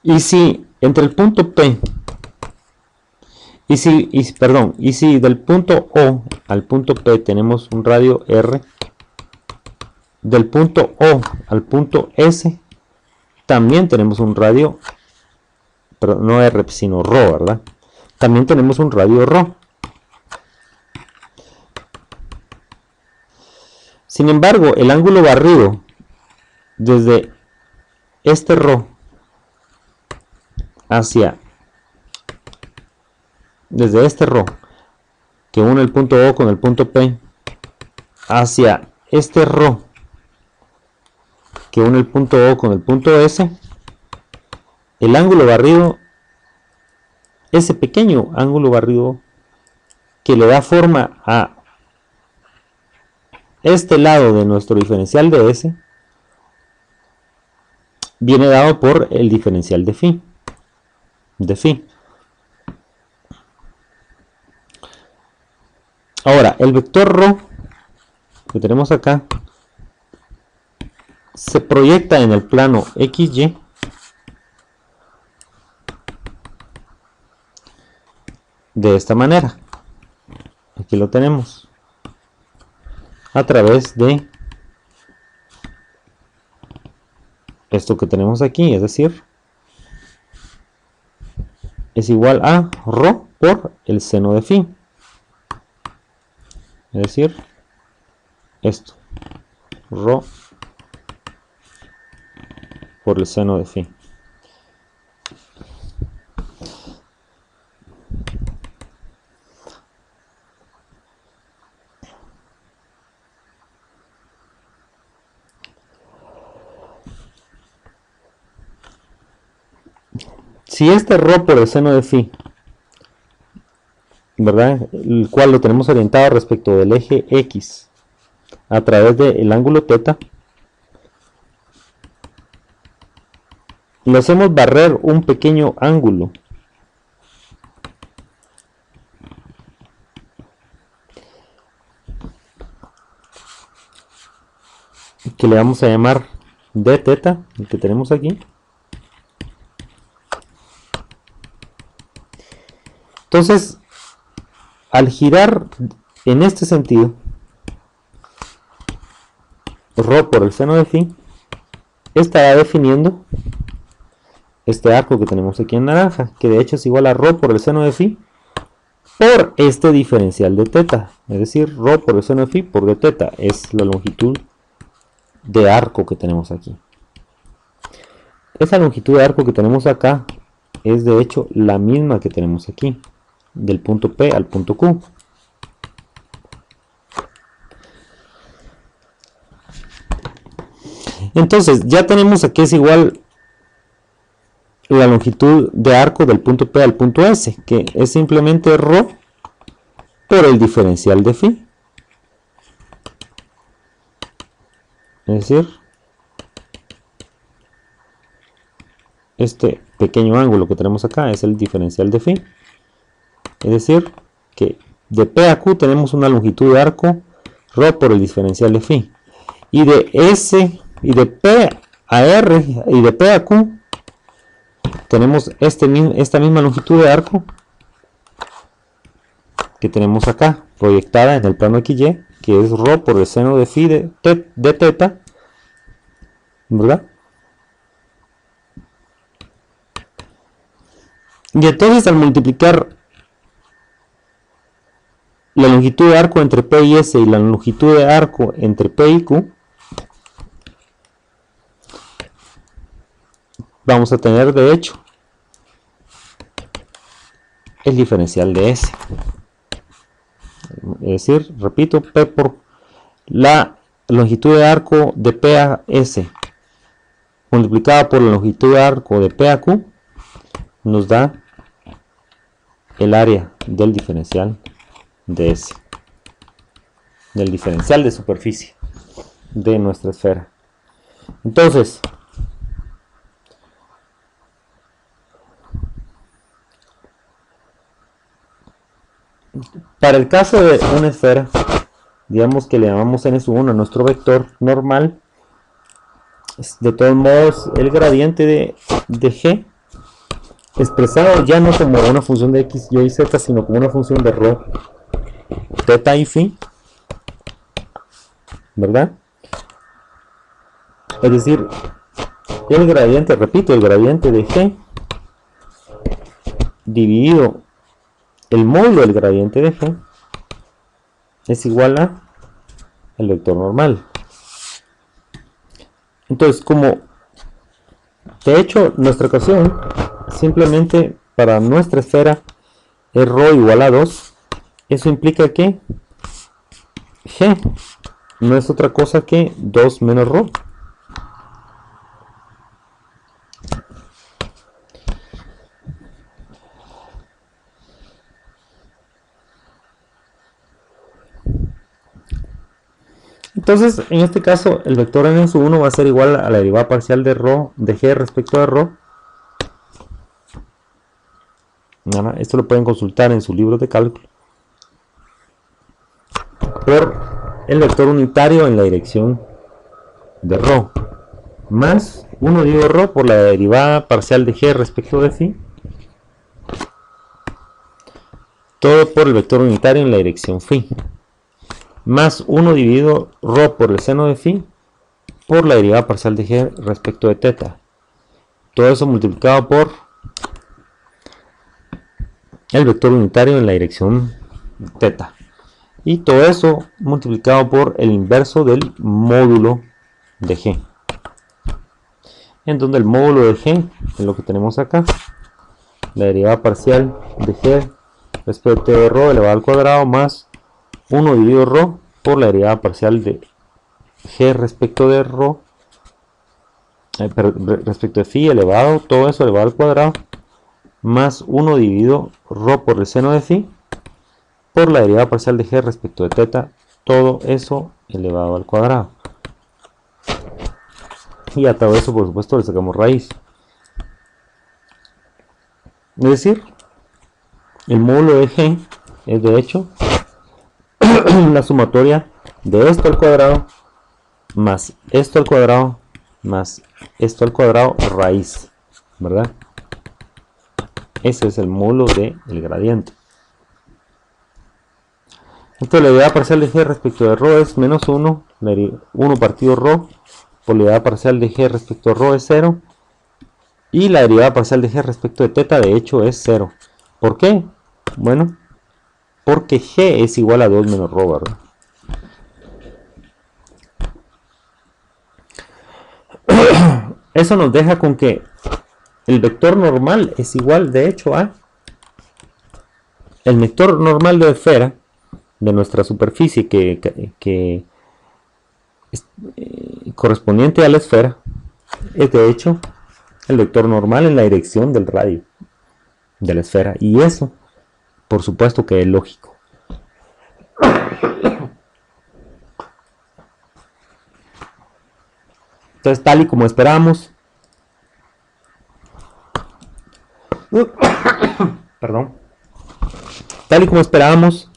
Y si entre el punto P Y si del punto O al punto P tenemos un radio R, del punto O al punto S también tenemos un radio, pero no R sino ρ, ¿verdad? También tenemos un radio ρ. Sin embargo, el ángulo barrido desde este ρ hacia, desde este ρ que une el punto O con el punto P, hacia este ρ que une el punto O con el punto S, el ángulo barrido, ese pequeño ángulo barrido que le da forma a este lado de nuestro diferencial de S, viene dado por el diferencial de phi. Ahora, el vector ρ que tenemos acá se proyecta en el plano XY de esta manera. Aquí lo tenemos a través de esto que tenemos aquí, es decir, es igual a ρ por el seno de phi, es decir, esto, ρ por el seno de phi. Si este ρ por el seno de phi, ¿verdad?, el cual lo tenemos orientado respecto del eje X a través del ángulo θ, le hacemos barrer un pequeño ángulo que le vamos a llamar dθ, el que tenemos aquí. Entonces, al girar en este sentido, ρ por el seno de phi estará definiendo este arco que tenemos aquí en naranja, que de hecho es igual a ρ por el seno de phi por este diferencial de θ, es decir, ρ por el seno de phi por dθ es la longitud de arco que tenemos aquí. Esa longitud de arco que tenemos acá es de hecho la misma que tenemos aquí, del punto P al punto Q. Entonces ya tenemos aquí es igual la longitud de arco del punto P al punto S, que es simplemente ρ por el diferencial de phi. Es decir, este pequeño ángulo que tenemos acá es el diferencial de phi. Es decir, que de P a Q tenemos una longitud de arco ρ por el diferencial de phi. Y de S y de P a R y de P a Q tenemos esta misma longitud de arco que tenemos acá, proyectada en el plano XY, que es ρ por el seno de phi de θ, ¿verdad? Y entonces al multiplicar la longitud de arco entre P y S y la longitud de arco entre P y Q, vamos a tener de hecho el diferencial de S. Es decir, repito, P por la longitud de arco de P a S multiplicada por la longitud de arco de P a Q nos da el área del diferencial de S, del diferencial de superficie de nuestra esfera. Entonces, para el caso de una esfera, digamos que le llamamos n1 a nuestro vector normal, de todos modos el gradiente de G expresado ya no como una función de x, y, z, sino como una función de rho, teta y phi, ¿verdad? Es decir, el gradiente, repito, el gradiente de g dividido el módulo del gradiente de g es igual a el vector normal. Entonces, como de hecho nuestra ecuación simplemente para nuestra esfera es ρ igual a 2, eso implica que g no es otra cosa que 2 menos ρ. Entonces, en este caso, el vector n sub 1 va a ser igual a la derivada parcial de ρ de g respecto a ρ. Esto lo pueden consultar en sus libros de cálculo. Por el vector unitario en la dirección de ρ. Más 1 dividido ρ por la derivada parcial de g respecto de phi. Todo por el vector unitario en la dirección phi. Más 1 dividido ρ por el seno de phi por la derivada parcial de g respecto de teta. Todo eso multiplicado por el vector unitario en la dirección teta. Y todo eso multiplicado por el inverso del módulo de g. En donde el módulo de g es lo que tenemos acá. La derivada parcial de g respecto de ρ elevado al cuadrado más 1 dividido ρ por la derivada parcial de g respecto de ρ respecto de phi elevado, todo eso elevado al cuadrado más 1 dividido ρ por el seno de phi por la derivada parcial de g respecto de teta, todo eso elevado al cuadrado. Y a todo eso, por supuesto, le sacamos raíz. Es decir, el módulo de g es de hecho la sumatoria de esto al cuadrado más esto al cuadrado más esto al cuadrado raíz, ¿verdad? Ese es el módulo del gradiente. Entonces la derivada parcial de g respecto de ρ es menos 1, 1 partido ρ por la derivada parcial de g respecto de ρ es 0, y la derivada parcial de g respecto de teta de hecho es 0. ¿Por qué? Bueno, porque g es igual a 2 menos ρ, ¿verdad? Eso nos deja con que el vector normal es igual de hecho a el vector normal de esfera de nuestra superficie que es correspondiente a la esfera es de hecho el vector normal en la dirección del radio de la esfera, y eso por supuesto que es lógico. Entonces, tal y como esperábamos, perdón, tal y como esperábamos,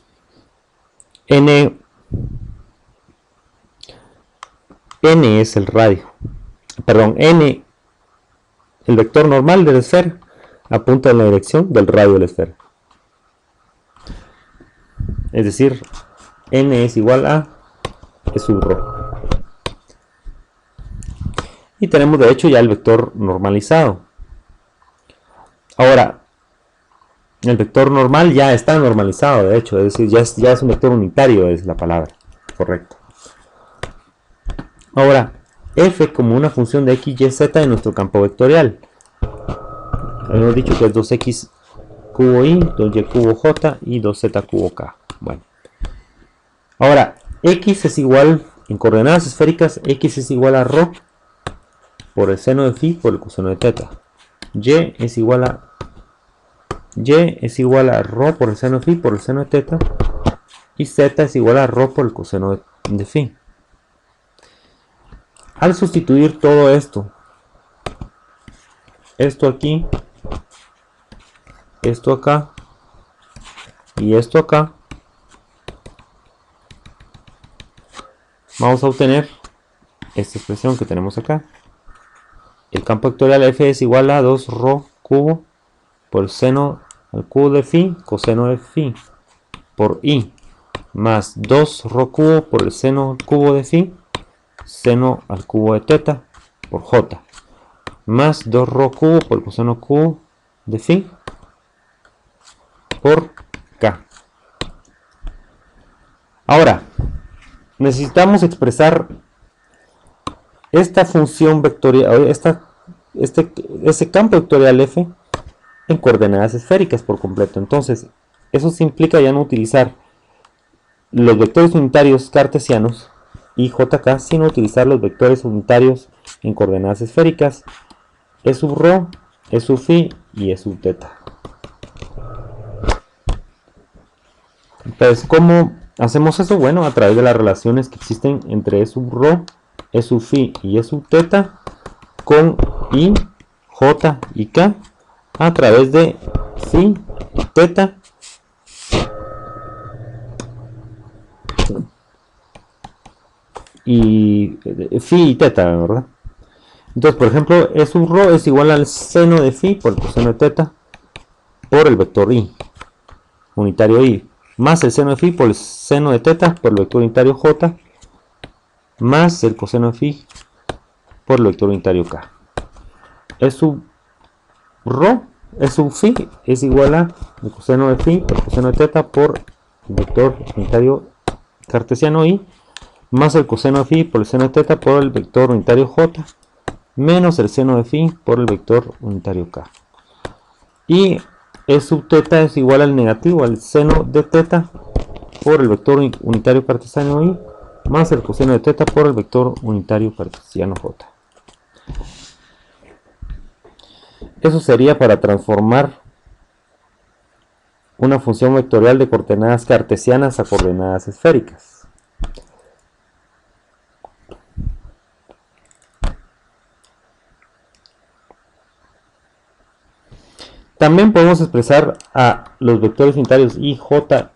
n es el radio, perdón, n, el vector normal de la esfera, apunta en la dirección del radio de la esfera. Es decir, n es igual a E sub ρ. Y tenemos de hecho ya el vector normalizado. Ahora, el vector normal ya está normalizado, de hecho, es decir, ya es un vector unitario, es la palabra correcta. Ahora, f como una función de x, y, z en nuestro campo vectorial. Habíamos dicho que es 2x cubo y, 2y cubo j y 2z cubo k. Bueno, ahora, x es igual, en coordenadas esféricas, x es igual a ρ por el seno de phi por el coseno de teta. Y es igual a ρ por el seno de phi por el seno de teta. Y z es igual a ρ por el coseno de phi. Al sustituir todo esto aquí, esto acá y esto acá, vamos a obtener esta expresión que tenemos acá. El campo vectorial f es igual a 2 ρ cubo por el seno al cubo de phi coseno de phi por i más 2 rho cubo por el seno al cubo de phi seno al cubo de teta por j más 2 rho cubo por el coseno cubo de phi por k. Ahora necesitamos expresar esta función vectorial, ese campo vectorial f en coordenadas esféricas por completo. Entonces eso se implica ya no utilizar los vectores unitarios cartesianos y jk, sino utilizar los vectores unitarios en coordenadas esféricas e sub rho, e sub phi y e sub teta. Entonces, ¿cómo hacemos eso? Bueno, a través de las relaciones que existen entre e sub rho, e sub phi y e sub teta con i, j y k a través de phi, teta y phi y teta, ¿verdad? Entonces, por ejemplo, e sub rho es igual al seno de phi por el coseno de teta por el vector i, unitario i, más el seno de phi por el seno de teta por el vector unitario j, más el coseno de phi por el vector unitario k. E sub rho, e sub phi es igual a el coseno de phi por el coseno de teta por el vector unitario cartesiano i, más el coseno de phi por el seno de teta por el vector unitario j, menos el seno de phi por el vector unitario k. Y e sub teta es igual al negativo, al seno de teta por el vector unitario cartesiano i, más el coseno de teta por el vector unitario cartesiano j. Eso sería para transformar una función vectorial de coordenadas cartesianas a coordenadas esféricas. También podemos expresar a los vectores unitarios i, j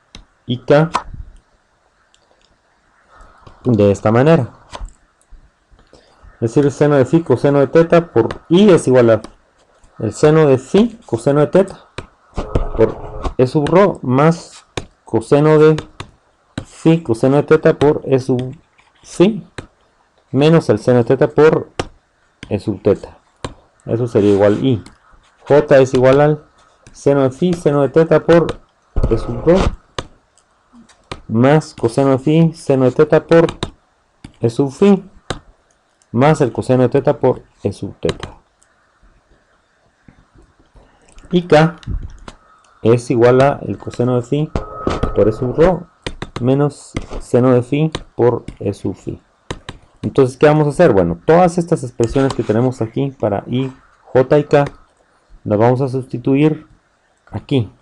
y k de esta manera. Es decir, el seno de phi coseno de teta por i es igual a el seno de phi coseno de teta por e sub rho más coseno de phi coseno de teta por e sub phi menos el seno de teta por e sub teta. Eso sería igual i. J es igual al seno de phi seno de teta por e sub rho más coseno de phi seno de teta por e sub phi más el coseno de teta por e sub teta. Y k es igual a el coseno de phi por e sub rho menos seno de phi por e sub phi. Entonces, ¿qué vamos a hacer? Bueno, todas estas expresiones que tenemos aquí para i, j y k las vamos a sustituir aquí,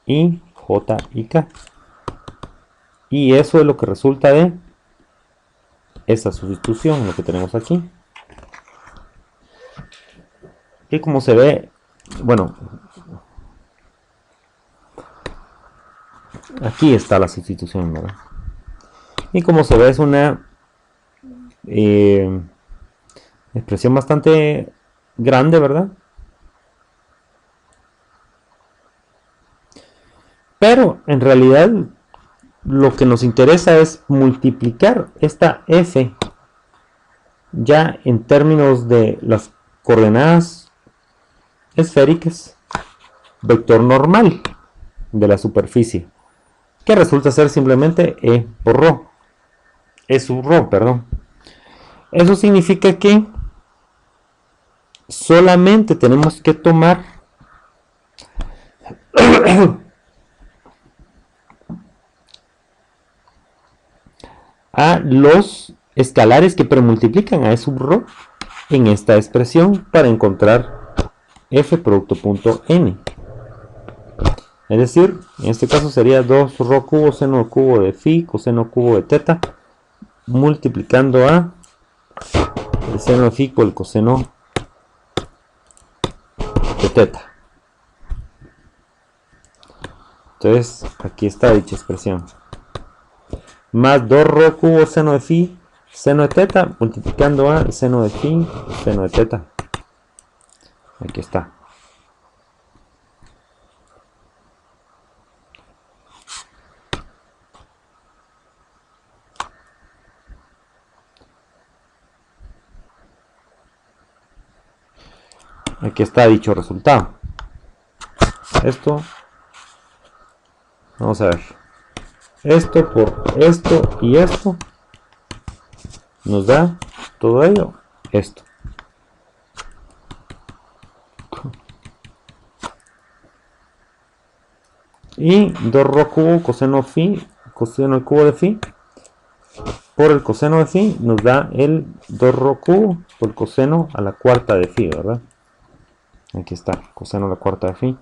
i, j y k. Y eso es lo que resulta de esta sustitución, lo que tenemos aquí. Y como se ve, bueno, aquí está la sustitución, ¿verdad? Y como se ve es una expresión bastante grande, ¿verdad? Pero en realidad lo que nos interesa es multiplicar esta f ya en términos de las coordenadas esféricas, vector normal de la superficie, que resulta ser simplemente e por rho, e sub rho, perdón. Eso significa que solamente tenemos que tomar a los escalares que premultiplican a e sub rho en esta expresión para encontrar f producto punto n. Es decir, en este caso sería 2 rho cubo seno cubo de phi coseno cubo de teta multiplicando a el seno de phi por el coseno de teta. Entonces aquí está dicha expresión, más 2 rho cubo seno de phi seno de teta multiplicando a seno de phi seno de teta. Aquí está. aquí está dicho resultado. Esto, vamos a ver, esto por esto y esto nos da todo ello, esto. Y 2 cubo coseno phi, coseno al cubo de phi por el coseno de phi nos da el 2 cubo por el coseno a la cuarta de phi, ¿verdad? Aquí está, coseno a la cuarta de phi.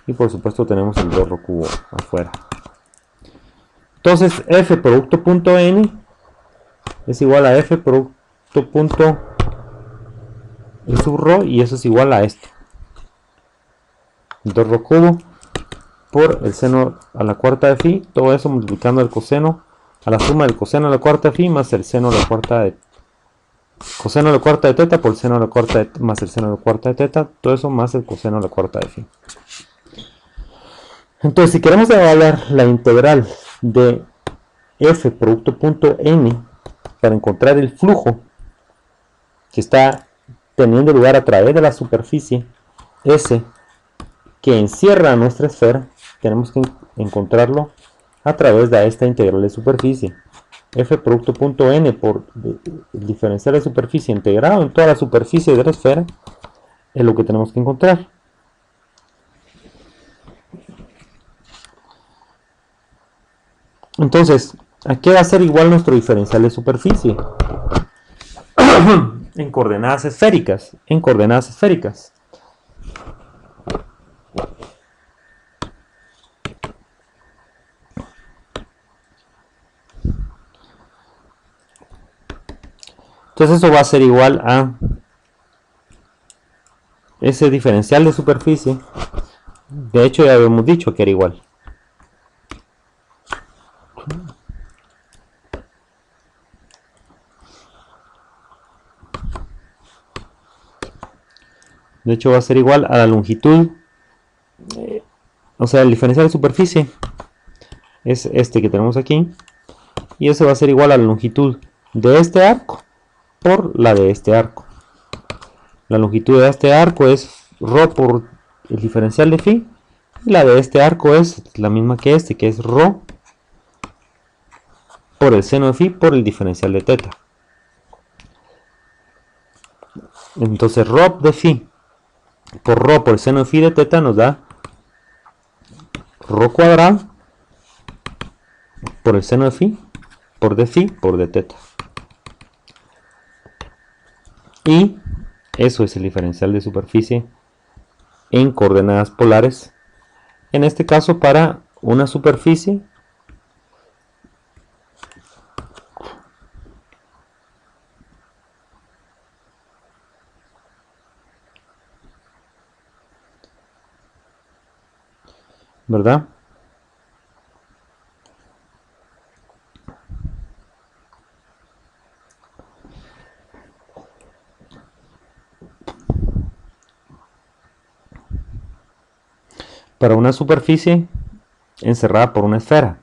Y por supuesto tenemos el 2 cubo afuera. Entonces f producto punto n es igual a f producto punto e sub rho, y eso es igual a esto. 2 cubo por el seno a la cuarta de phi, todo eso multiplicando el coseno a la suma del coseno a la cuarta de phi más el seno a la cuarta de coseno a la cuarta de teta por el seno a la cuarta de, más el seno a la cuarta de teta, todo eso más el coseno a la cuarta de phi. Entonces, si queremos evaluar la integral de f producto punto n para encontrar el flujo que está teniendo lugar a través de la superficie S que encierra nuestra esfera, tenemos que encontrarlo a través de esta integral de superficie. F producto punto n por el diferencial de superficie integrado en toda la superficie de la esfera es lo que tenemos que encontrar. Entonces, ¿a qué va a ser igual nuestro diferencial de superficie? En coordenadas esféricas. En coordenadas esféricas. Entonces eso va a ser igual a ese diferencial de superficie. De hecho ya habíamos dicho que era igual. De hecho va a ser igual a la longitud, o sea, el diferencial de superficie es este que tenemos aquí, y eso va a ser igual a la longitud de este arco por la de este arco. La longitud de este arco es ρ por el diferencial de phi, y la de este arco es la misma que este, que es ρ por el seno de phi por el diferencial de teta. Entonces ρ de phi por ρ por el seno de phi de teta nos da ρ cuadrado por el seno de phi por d phi por d teta. Y eso es el diferencial de superficie en coordenadas polares. En este caso para una superficie ¿verdad? Para una superficie encerrada por una esfera.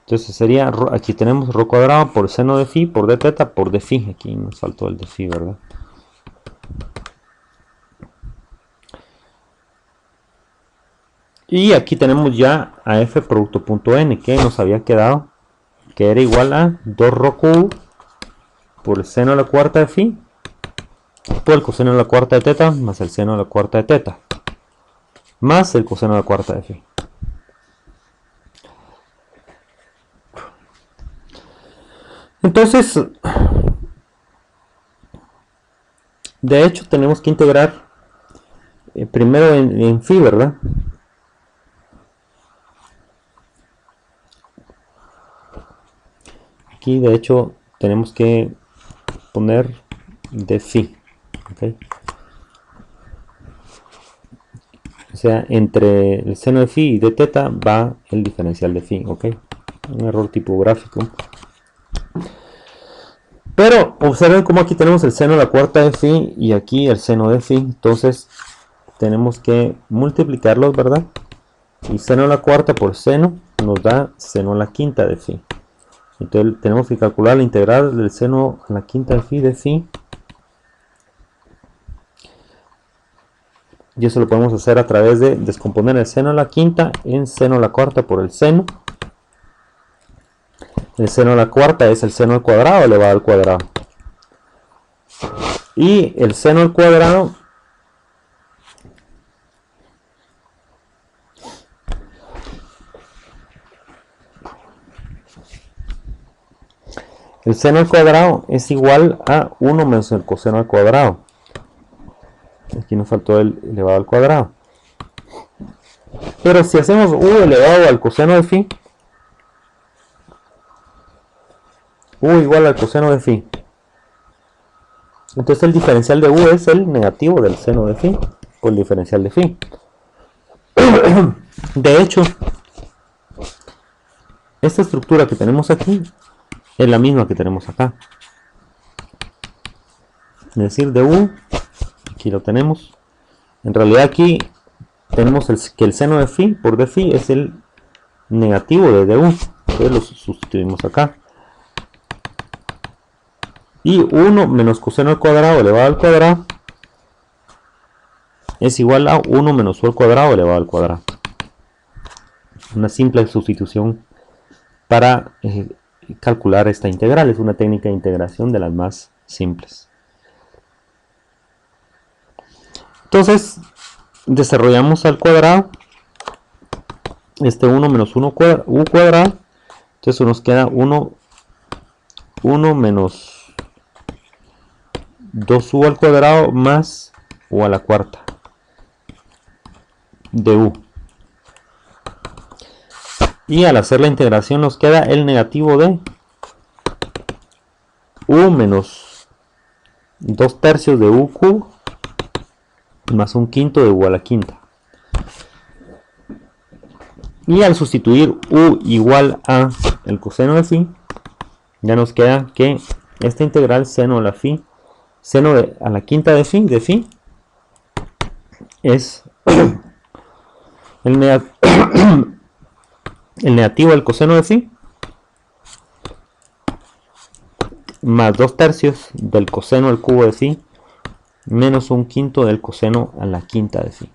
Entonces sería, aquí tenemos ρ cuadrado por seno de phi por d teta por d phi. Aquí nos faltó el d phi, ¿verdad? Y aquí tenemos ya a f producto punto n, que nos había quedado que era igual a 2ρ cubo por el seno a la cuarta de phi por el coseno a la cuarta de teta más el seno a la cuarta de teta más el coseno a la cuarta de phi. Entonces, de hecho tenemos que integrar primero en phi, ¿verdad? Aquí de hecho tenemos que poner de phi, ¿okay? O sea, entre el seno de phi y de teta va el diferencial de phi, ¿ok? Un error tipográfico. Pero observen cómo aquí tenemos el seno a la cuarta de phi y aquí el seno de phi. Entonces tenemos que multiplicarlos, ¿verdad? Y seno a la cuarta por seno nos da seno a la quinta de phi. Entonces tenemos que calcular la integral del seno a la quinta de phi Y eso lo podemos hacer a través de descomponer el seno a la quinta en seno a la cuarta por el seno. El seno a la cuarta es el seno al cuadrado elevado al cuadrado. Y el seno al cuadrado es igual a 1 menos el coseno al cuadrado. Aquí nos faltó el elevado al cuadrado. Pero si hacemos u elevado al coseno de phi, u igual al coseno de phi, entonces el diferencial de u es el negativo del seno de phi por el diferencial de phi. De hecho, esta estructura que tenemos aquí es la misma que tenemos acá. Es decir, de u, aquí lo tenemos. En realidad aquí tenemos que el seno de phi por de phi es el negativo de du. Entonces lo sustituimos acá. Y 1 menos coseno al cuadrado elevado al cuadrado es igual a 1 menos u al cuadrado elevado al cuadrado. Una simple sustitución para calcular esta integral. Es una técnica de integración de las más simples. Entonces desarrollamos al cuadrado este 1 menos 1 u cuadrado. Entonces nos queda 1 menos 2u al cuadrado más u a la cuarta de u. Y al hacer la integración nos queda el negativo de u menos 2 tercios de u cubo más 1/5 de u a la quinta. Y al sustituir u igual a el coseno de phi, ya nos queda que esta integral seno a la phi, seno a la quinta de phi es el negativo del coseno de phi más 2 tercios del coseno al cubo de phi menos 1/5 del coseno a la quinta de phi.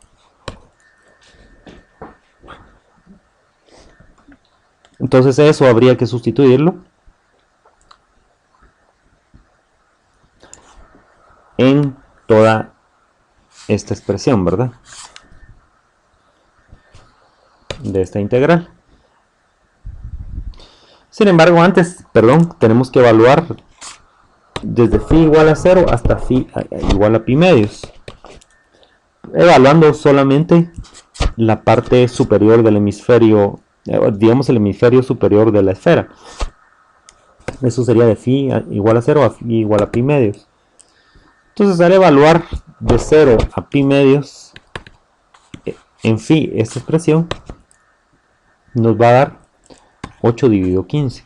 Entonces eso habría que sustituirlo en toda esta expresión, ¿verdad? De esta integral. Sin embargo, antes, tenemos que evaluar desde phi igual a 0 hasta phi igual a pi medios, evaluando solamente la parte superior del hemisferio, digamos el hemisferio superior de la esfera. Eso sería de phi igual a 0 a phi igual a pi medios. Entonces al evaluar de 0 a pi medios en phi esta expresión, nos va a dar 8 dividido 15.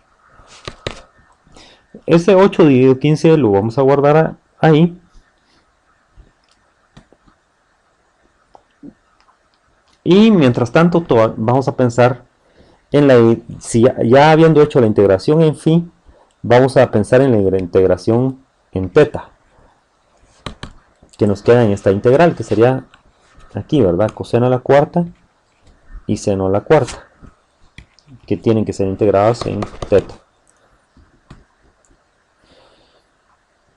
Ese 8 dividido 15 lo vamos a guardar ahí. Y mientras tanto vamos a pensar en si ya habiendo hecho la integración en phi, vamos a pensar en la integración en teta, que nos queda en esta integral, que sería aquí, ¿verdad? Coseno a la cuarta y seno a la cuarta, que tienen que ser integrados en teta.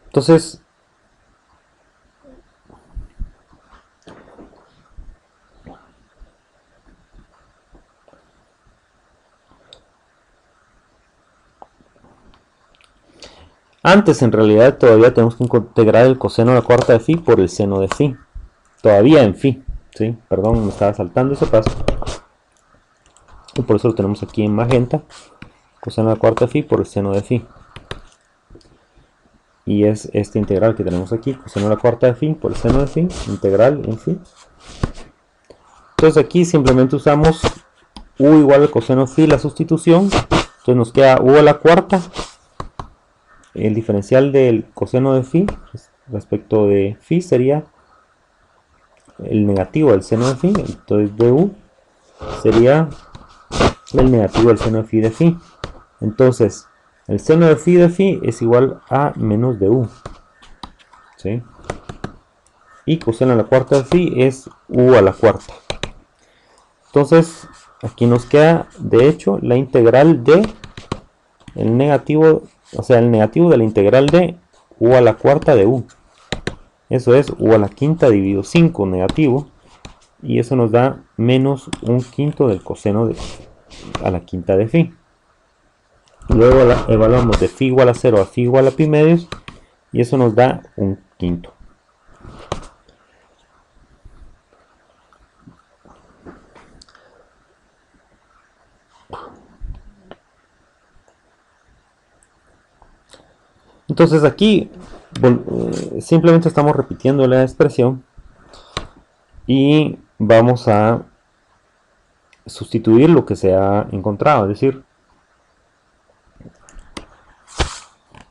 Entonces, antes en realidad todavía tenemos que integrar el coseno a la cuarta de phi por el seno de phi. Todavía en phi, ¿sí? Perdón, me estaba saltando ese paso. Y por eso lo tenemos aquí en magenta. Coseno a la cuarta de phi por el seno de phi. Y es esta integral que tenemos aquí, coseno a la cuarta de phi por el seno de phi, integral en phi. Entonces aquí simplemente usamos u igual al coseno de phi, la sustitución. Entonces nos queda u a la cuarta. El diferencial del coseno de phi respecto de phi sería el negativo del seno de phi. Entonces du sería el negativo del seno de phi de phi. Entonces el seno de phi es igual a menos du, ¿sí? y coseno a la cuarta de phi es u a la cuarta. Entonces aquí nos queda de hecho la integral de el negativo, o sea, el negativo de la integral de u a la cuarta de u. Eso es u a la quinta dividido 5 negativo, y eso nos da menos un quinto del coseno de a la quinta de phi. Luego evaluamos de phi igual a 0 a phi igual a pi medios, y eso nos da un quinto. Entonces aquí simplemente estamos repitiendo la expresión y vamos a sustituir lo que se ha encontrado. Es decir,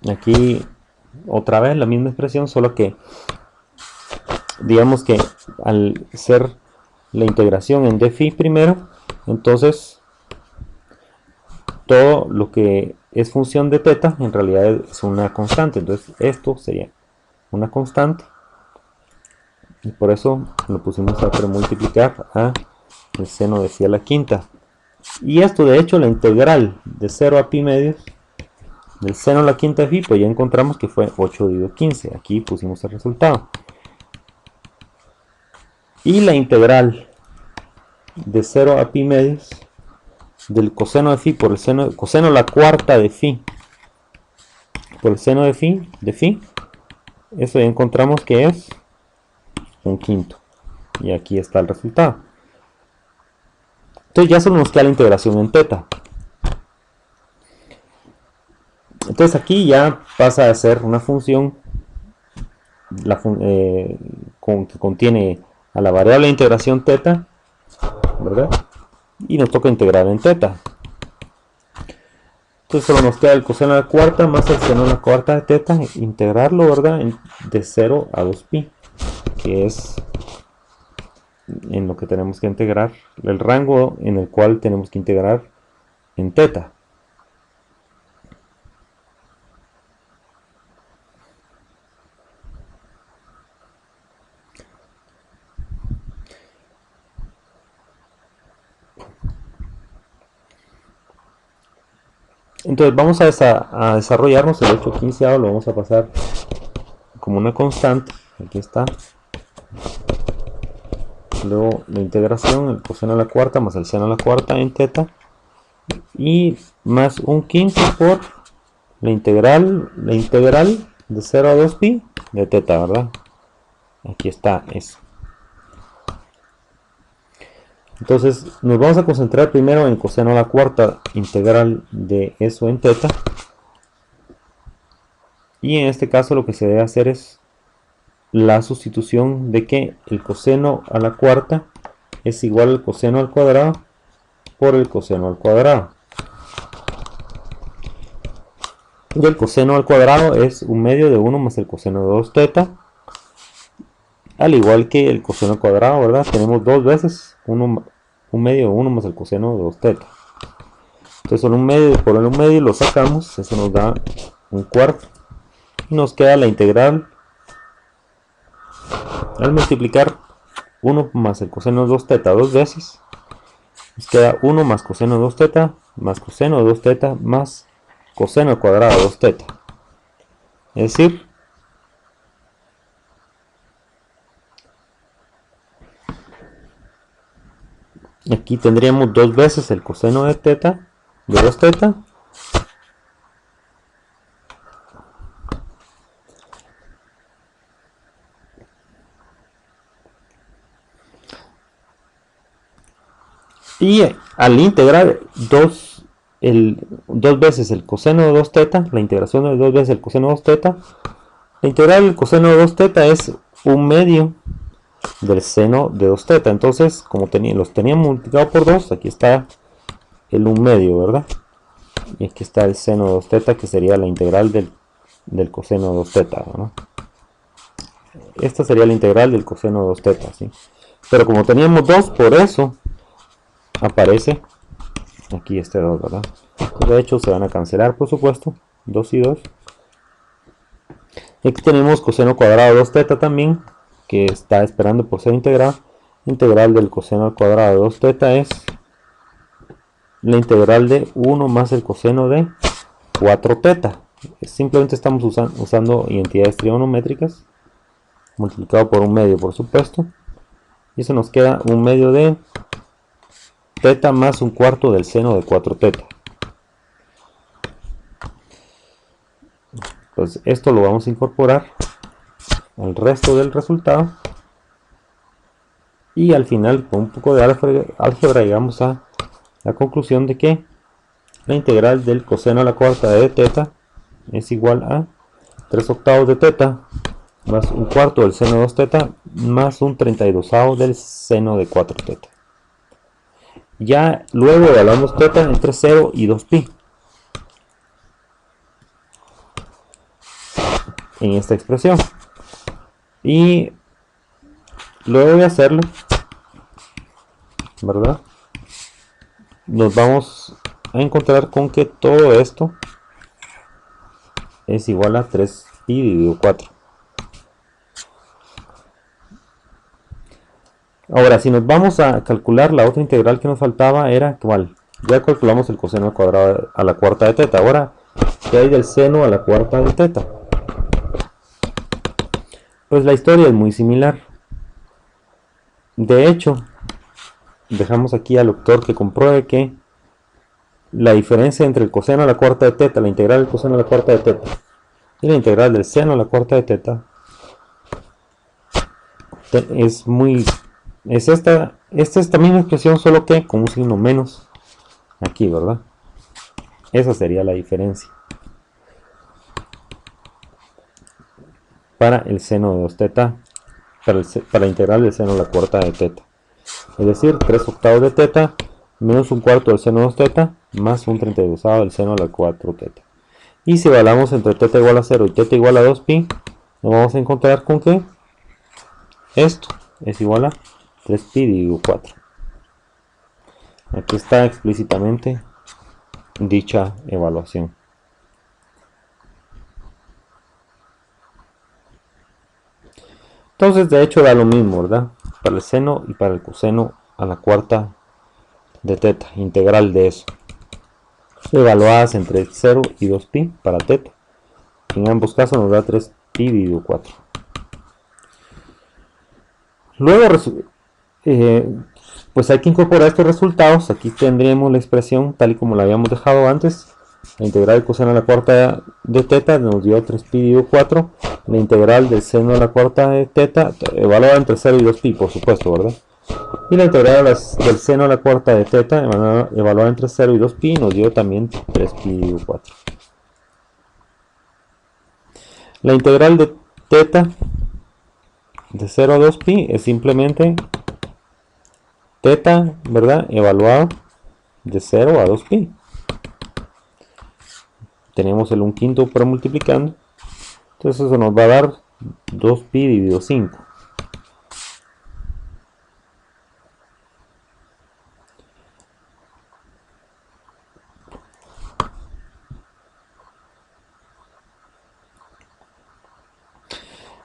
aquí otra vez la misma expresión, solo que digamos que al ser la integración en d phi primero, entonces todo lo que es función de teta en realidad es una constante. Entonces esto sería una constante y por eso lo pusimos a premultiplicar a el seno de phi a la quinta. Y esto de hecho la integral de 0 a pi medios del seno a la quinta de phi, pues ya encontramos que fue 8 dividido 15. Aquí pusimos el resultado. Y la integral de 0 a pi medios del coseno de phi por el coseno a la cuarta de phi por el seno de phi, eso ya encontramos que es un quinto. Y aquí está el resultado. Entonces ya solo nos queda la integración en teta. Entonces aquí ya pasa a ser una función que contiene a la variable de integración teta, ¿verdad? Y nos toca integrar en teta. Entonces solo nos queda el coseno a la cuarta más el seno a la cuarta de teta, integrarlo, ¿verdad? De 0 a 2pi, que es en lo que tenemos que integrar, el rango en el cual tenemos que integrar en teta. Entonces vamos a desarrollarnos el 8 quinceavo, lo vamos a pasar como una constante, aquí está. Luego la integración, el coseno a la cuarta más el seno a la cuarta en teta, y más un quinto por la integral de 0 a 2pi de teta, ¿verdad? Aquí está eso. Entonces nos vamos a concentrar primero en coseno a la cuarta integral de eso en teta, y en este caso lo que se debe hacer es la sustitución de que el coseno a la cuarta es igual al coseno al cuadrado por el coseno al cuadrado, y el coseno al cuadrado es un medio de 1 más el coseno de 2 teta, al igual que el coseno al cuadrado, ¿verdad? Tenemos dos veces un medio de 1 más el coseno de 2 teta. Entonces solo un medio por un medio lo sacamos, eso nos da un cuarto, y nos queda la integral al multiplicar 1 más el coseno de 2 teta dos veces, nos queda 1 más coseno de 2 teta más coseno de 2 teta más coseno al cuadrado de 2 teta. Es decir, aquí tendríamos dos veces el coseno de teta de 2 teta y al integrar dos veces el coseno de 2 teta, la integración de dos veces el coseno de 2 teta, la integral del coseno de 2 teta es un medio del seno de 2 teta. Entonces, como los teníamos multiplicado por 2, aquí está el 1 medio, ¿verdad? Y aquí está el seno de 2 teta, que sería la integral del coseno de 2 teta, ¿no? Esta sería la integral del coseno de 2 teta, ¿sí? Pero como teníamos 2, por eso aparece aquí este 2, ¿verdad? De hecho se van a cancelar, por supuesto, 2 y 2. Aquí tenemos coseno cuadrado de 2 teta también, que está esperando por ser integrada. Integral del coseno al cuadrado de 2 teta es la integral de 1 más el coseno de 4 teta. Simplemente estamos usando identidades trigonométricas multiplicado por un medio, por supuesto, y eso nos queda un medio de teta más un cuarto del seno de 4 teta. Pues esto lo vamos a incorporar al resto del resultado y al final, con un poco de álgebra, llegamos a la conclusión de que la integral del coseno a la cuarta de teta es igual a 3 octavos de teta más un cuarto del seno de 2 teta más un 32avo del seno de 4 teta. Ya luego evaluamos teta entre 0 y 2pi en esta expresión, y luego de hacerlo, ¿verdad?, nos vamos a encontrar con que todo esto es igual a 3pi dividido 4. Ahora, si nos vamos a calcular la otra integral que nos faltaba, era ¿cuál? Ya calculamos el coseno al cuadrado a la cuarta de teta. Ahora, ¿qué hay del seno a la cuarta de teta? Pues la historia es muy similar. De hecho, dejamos aquí al autor que compruebe que la diferencia entre el coseno a la cuarta de teta, la integral del coseno a la cuarta de teta, y la integral del seno a la cuarta de teta es esta misma expresión, solo que con un signo menos aquí, ¿verdad? Esa sería la diferencia para el seno de 2 teta, para la integral del seno a la cuarta de teta. Es decir, 3 octavos de teta menos un cuarto del seno de 2 teta más un 32avo del seno a la 4 teta. Y si evaluamos entre teta igual a 0 y teta igual a 2pi, nos vamos a encontrar con que esto es igual a 3pi dividido 4. Aquí está explícitamente dicha evaluación. Entonces, de hecho, da lo mismo, ¿verdad? Para el seno y para el coseno a la cuarta de teta, integral de eso, evaluadas entre 0 y 2pi para teta. En ambos casos nos da 3pi dividido 4. Luego, pues hay que incorporar estos resultados. Aquí tendremos la expresión tal y como la habíamos dejado antes. La integral del coseno a la cuarta de teta nos dio 3pi dividido 4. La integral del seno a la cuarta de teta, evaluada entre 0 y 2pi, por supuesto, ¿verdad? Y la integral del seno a la cuarta de teta, evaluada entre 0 y 2pi, nos dio también 3pi dividido 4. La integral de teta de 0 a 2pi es simplemente teta, ¿verdad?, evaluado de 0 a 2pi. Tenemos el 1/5 por multiplicando, entonces eso nos va a dar 2pi dividido 5.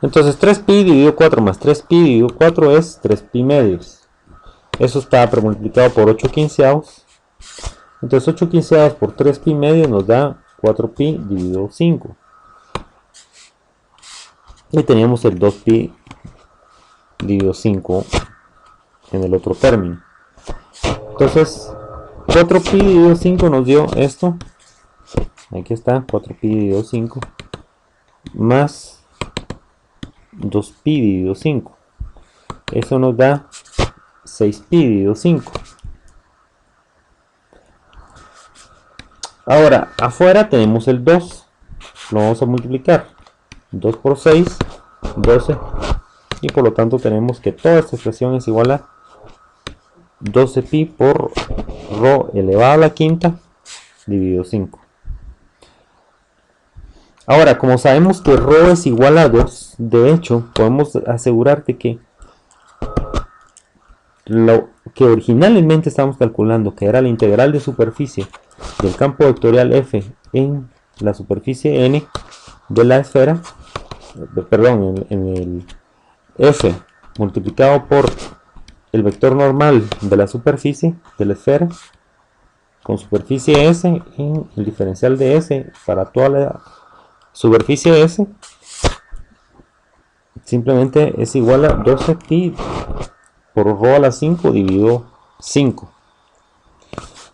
Entonces 3pi dividido 4 más 3pi dividido 4 es 3pi medios. Eso está premultiplicado por 8/15. Entonces 8/15 por 3pi medios nos da 4pi dividido 5. Y teníamos el 2pi dividido 5 en el otro término. Entonces 4pi dividido 5 nos dio esto. Aquí está, 4pi dividido 5 más 2pi dividido 5. Eso nos da 6pi dividido 5. Ahora, afuera tenemos el 2. Lo vamos a multiplicar. 2 por 6, 12. Y por lo tanto tenemos que toda esta expresión es igual a 12pi por rho elevado a la quinta dividido 5. Ahora, como sabemos que rho es igual a 2, de hecho, podemos asegurarte que lo que originalmente estábamos calculando, que era la integral de superficie del campo vectorial f en la superficie n de la esfera, perdón, en f multiplicado por el vector normal de la superficie de la esfera con superficie S en el diferencial de S para toda la superficie S, simplemente es igual a 12 pi por rho a la 5 dividido 5.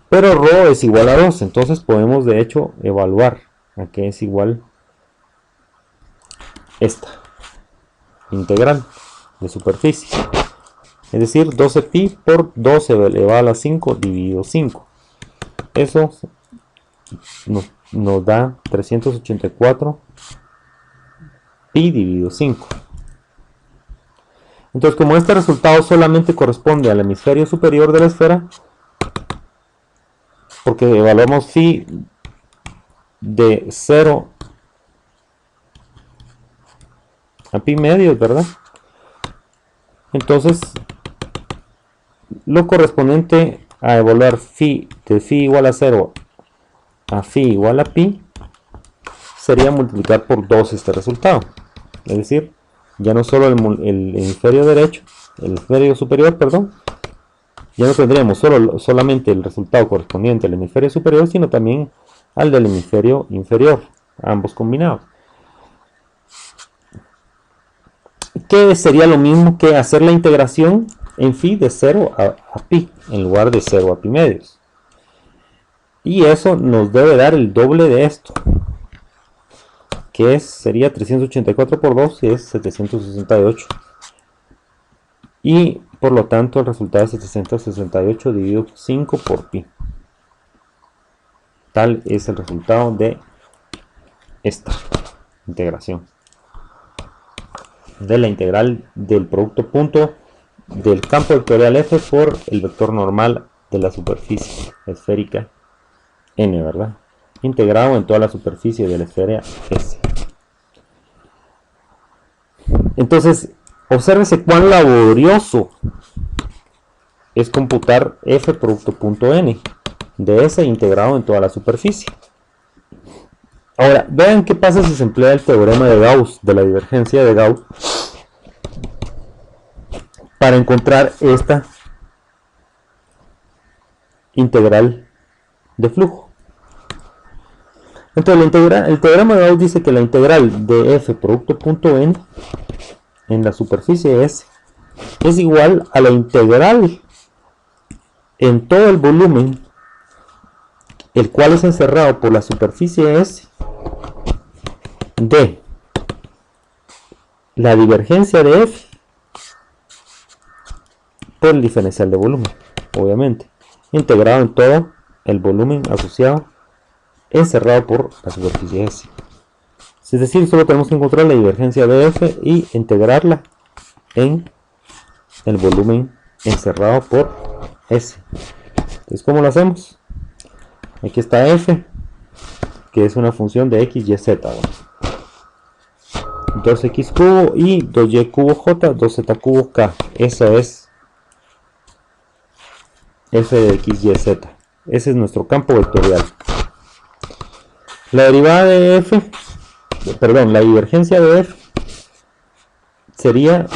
Pero rho es igual a 2, entonces podemos de hecho evaluar a qué es igual esta integral de superficie. Es decir, 12 pi por 12 elevado a la 5 dividido 5. Eso nos da 384 pi dividido 5. Entonces, como este resultado solamente corresponde al hemisferio superior de la esfera, porque evaluamos phi de 0 a pi medios, ¿verdad? Entonces, lo correspondiente a evaluar phi de phi igual a 0 a phi igual a pi sería multiplicar por 2 este resultado. Es decir, ya no solo el hemisferio derecho, el hemisferio superior, perdón, ya no tendríamos solamente el resultado correspondiente al hemisferio superior, sino también al del hemisferio inferior, ambos combinados. Que sería lo mismo que hacer la integración en phi de 0 a pi, en lugar de 0 a pi medios. Y eso nos debe dar el doble de esto, que sería 384 por 2, que es 768. Y por lo tanto el resultado es 768 dividido 5 por pi. Tal es el resultado de esta integración. De la integral del producto punto del campo vectorial F por el vector normal de la superficie esférica N, ¿verdad? Integrado en toda la superficie de la esfera S. Entonces, obsérvese cuán laborioso es computar F producto punto N de S integrado en toda la superficie. Ahora, vean qué pasa si se emplea el teorema de Gauss, de la divergencia de Gauss, para encontrar esta integral de flujo. Entonces, el teorema de Gauss dice que la integral de F producto punto N en la superficie S es igual a la integral en todo el volumen, el cual es encerrado por la superficie S, de la divergencia de F por el diferencial de volumen, obviamente, integrado en todo el volumen asociado encerrado por la superficie S. Es decir, solo tenemos que encontrar la divergencia de F y integrarla en el volumen encerrado por S. Entonces, ¿cómo lo hacemos? Aquí está F, que es una función de x, y, z. 2x cubo y 2y cubo j, 2z cubo k. Eso es f de x, y, z. Ese es nuestro campo vectorial. La derivada de f, perdón, la divergencia de f sería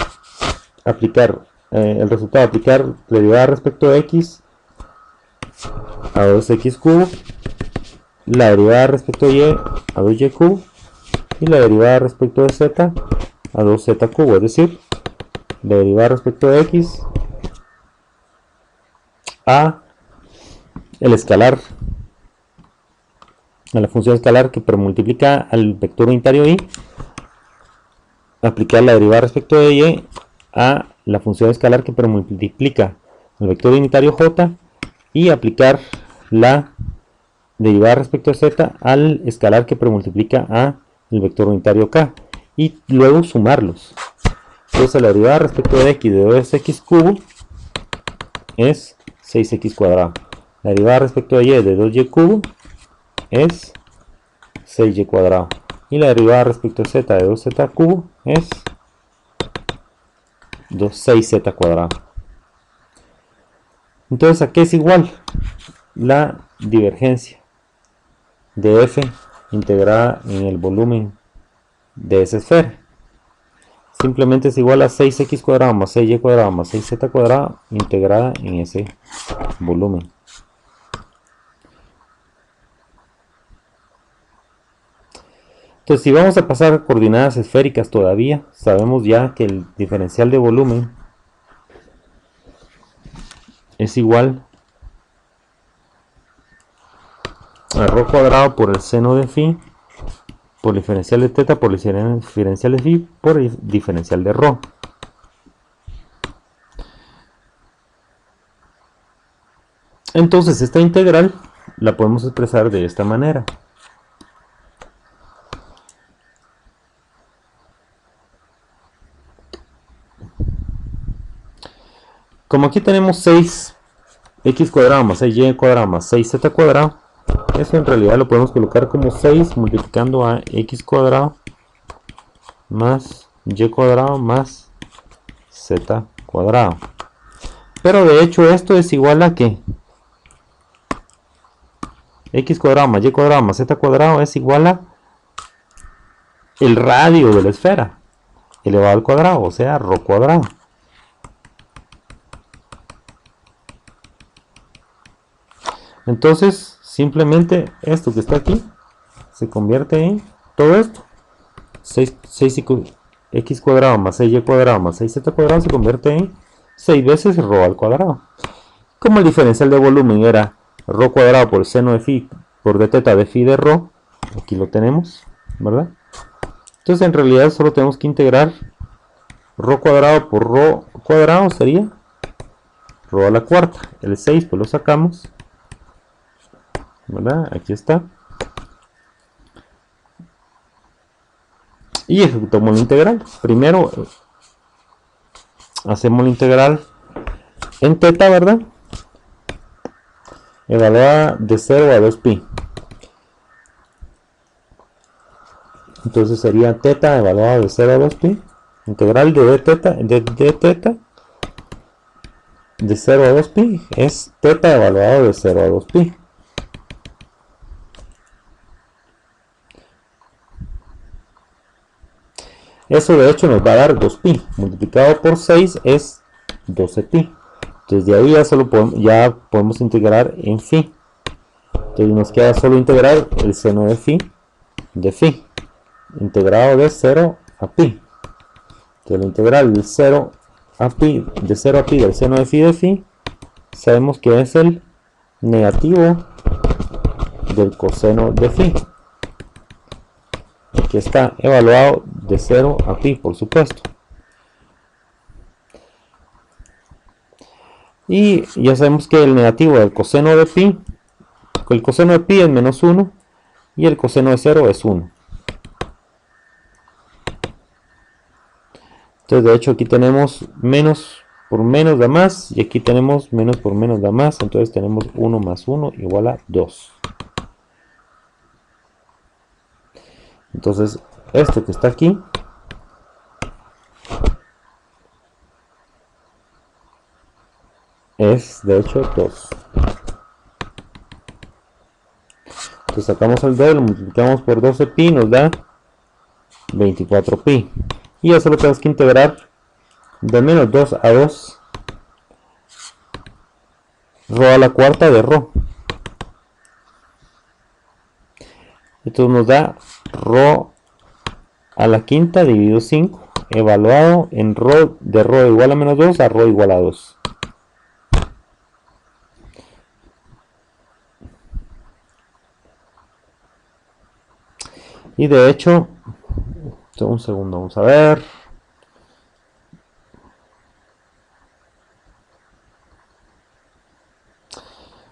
aplicar el resultado, aplicar la derivada respecto de x a 2x cubo, la derivada respecto de y a 2y cubo y la derivada respecto de z a 2z cubo, es decir, la derivada respecto de x a el escalar, a la función escalar que multiplica al vector unitario y, aplicar la derivada respecto de y a la función escalar que multiplica al vector unitario j y aplicar la derivada respecto de z al escalar que multiplica a el vector unitario k y luego sumarlos. Entonces la derivada respecto de x de 2x cubo es 6x cuadrado. La derivada respecto de y de 2y cubo es 6y cuadrado. Y la derivada respecto de z de 2z cubo es 6z cuadrado. Entonces, ¿a qué es igual? La divergencia de f integrada en el volumen de esa esfera. simplemente es igual a 6x cuadrado más 6y cuadrado más 6z cuadrado integrada en ese volumen. Entonces, si vamos a pasar a coordenadas esféricas todavía, sabemos ya que el diferencial de volumen es igual a ρ cuadrado por el seno de phi por el diferencial de teta por el diferencial de phi por el diferencial de ρ. Entonces esta integral la podemos expresar de esta manera. Como aquí tenemos 6x cuadrado más 6y cuadrado más 6z cuadrado, eso en realidad lo podemos colocar como 6 multiplicando a x cuadrado más y cuadrado más z cuadrado. Pero de hecho esto es igual a que x cuadrado más y cuadrado más z cuadrado es igual a el radio de la esfera elevado al cuadrado, o sea, ρ cuadrado. Entonces, simplemente esto que está aquí se convierte en todo esto. 6x cuadrado más 6y cuadrado más 6z cuadrado se convierte en 6 veces ρ al cuadrado. Como el diferencial de volumen era ρ cuadrado por el seno de phi por d teta de phi de ρ, aquí lo tenemos, ¿verdad? Entonces en realidad solo tenemos que integrar ρ cuadrado por ρ cuadrado, sería ρ a la cuarta. El 6 pues lo sacamos, ¿verdad? Aquí está. Y ejecutamos la integral. Primero hacemos la integral en teta, ¿verdad? Evaluada de 0 a 2pi. Entonces sería teta evaluada de 0 a 2pi. Integral de d teta de 0 a 2pi es teta evaluado de 0 a 2pi. Eso de hecho nos va a dar 2pi. Multiplicado por 6 es 12pi. Entonces de ahí ya podemos integrar en phi. Entonces nos queda solo integrar el seno de phi integrado de 0 a pi. Entonces la integral de 0 a pi del seno de phi sabemos que es el negativo del coseno de phi, que está evaluado de 0 a pi, por supuesto. Y ya sabemos que el negativo del coseno de pi, el coseno de pi es menos 1 y el coseno de 0 es 1. Entonces de hecho aquí tenemos menos por menos da más y aquí tenemos menos por menos da más, entonces tenemos 1 más 1 igual a 2. Entonces esto que está aquí es de hecho 2. Entonces sacamos el 2, lo multiplicamos por 12pi, nos da 24pi. Y eso lo tenemos que integrar de menos 2 a 2 ρ a la cuarta de ρ. Entonces nos da ρ a la quinta dividido 5 evaluado en ρ de ρ igual a menos 2 a ρ igual a 2. Y de hecho, un segundo, vamos a ver.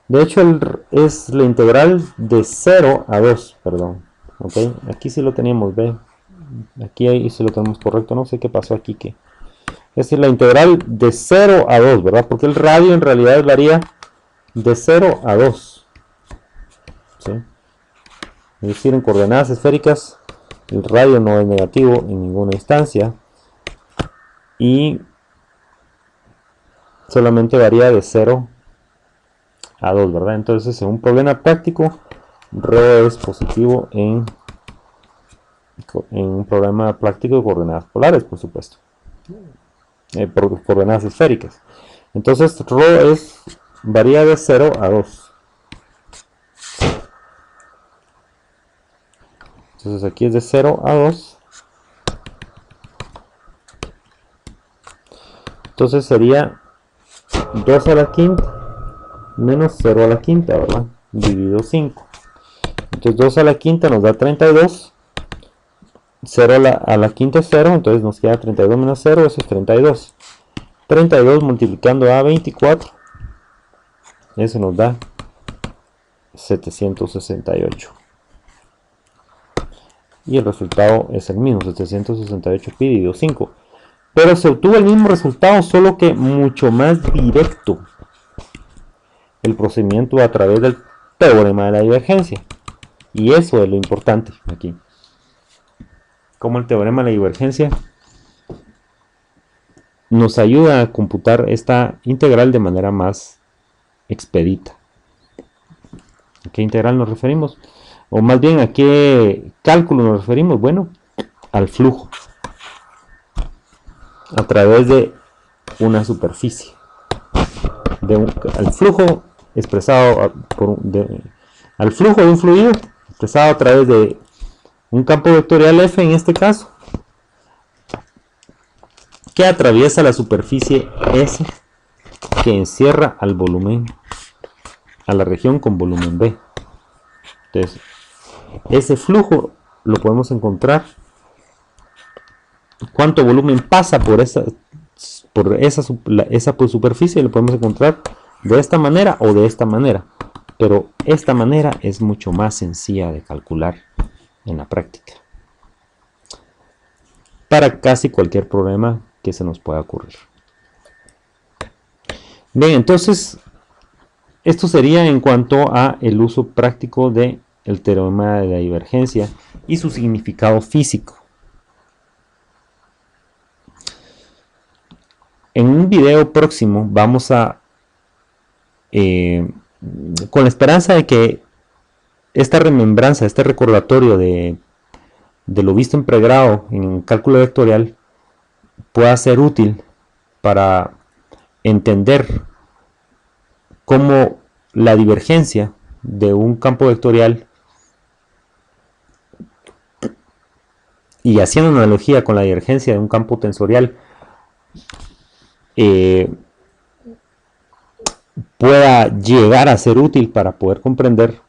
De hecho es la integral de 0 a 2, perdón. Ok, aquí sí lo teníamos, ve. Aquí ahí sí lo tenemos correcto, no sé qué pasó aquí. Que es la integral de 0 a 2, ¿verdad? Porque el radio en realidad varía de 0 a 2. ¿Sí? Es decir, en coordenadas esféricas el radio no es negativo en ninguna instancia y solamente varía de 0 a 2, ¿verdad? Entonces en un problema práctico ρ es positivo en en un problema práctico de coordenadas polares, por supuesto, por coordenadas esféricas. Entonces ρ varía de 0 a 2. Entonces aquí es de 0 a 2. Entonces sería 2 a la quinta menos 0 a la quinta, ¿verdad? Dividido 5. Entonces 2 a la quinta nos da 32. 0 a la quinta es 0, entonces nos queda 32 menos 0, eso es 32. 32 multiplicando a 24, eso nos da 768. Y el resultado es el mismo, 768 pi dividido 5. Pero se obtuvo el mismo resultado, solo que mucho más directo. El procedimiento a través del teorema de la divergencia. Y eso es lo importante aquí. Como el teorema de la divergencia nos ayuda a computar esta integral de manera más expedita. ¿A qué integral nos referimos? O más bien, ¿a qué cálculo nos referimos? Bueno, al flujo a través de una superficie. Al flujo expresado al flujo de un fluido expresado a través de un campo vectorial F en este caso, que atraviesa la superficie S que encierra al volumen, a la región con volumen B. Entonces, ese flujo lo podemos encontrar, cuánto volumen pasa por esa superficie, lo podemos encontrar de esta manera o de esta manera, pero esta manera es mucho más sencilla de calcular en la práctica para casi cualquier problema que se nos pueda ocurrir. Bien, entonces esto sería en cuanto a el uso práctico del teorema de la divergencia y su significado físico. En un video próximo vamos a, con la esperanza de que esta remembranza, este recordatorio de lo visto en pregrado en cálculo vectorial pueda ser útil para entender cómo la divergencia de un campo vectorial, y haciendo una analogía con la divergencia de un campo tensorial, pueda llegar a ser útil para poder comprender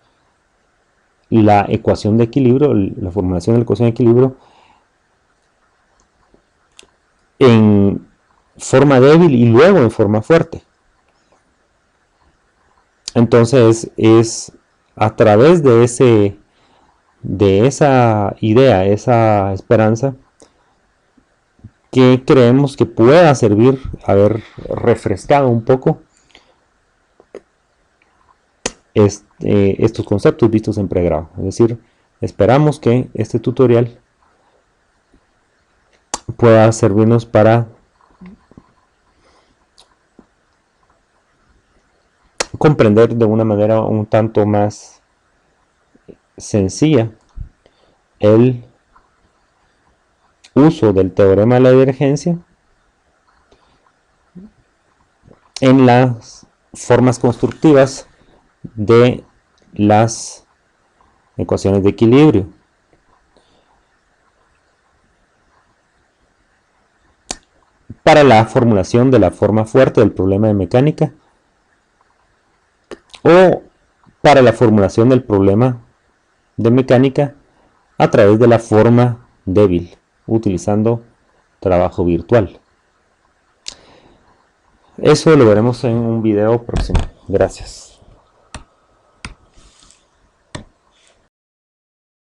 la ecuación de equilibrio, la formulación de la ecuación de equilibrio en forma débil y luego en forma fuerte. Entonces es a través de esa idea, esa esperanza, que creemos que pueda servir haber refrescado un poco estos conceptos vistos en pregrado. Es decir, esperamos que este tutorial pueda servirnos para comprender de una manera un tanto más sencilla el uso del teorema de la divergencia en las formas constructivas de las ecuaciones de equilibrio. Para la formulación de la forma fuerte del problema de mecánica o para la formulación del problema de mecánica a través de la forma débil, utilizando trabajo virtual. Eso lo veremos en un video próximo. Gracias.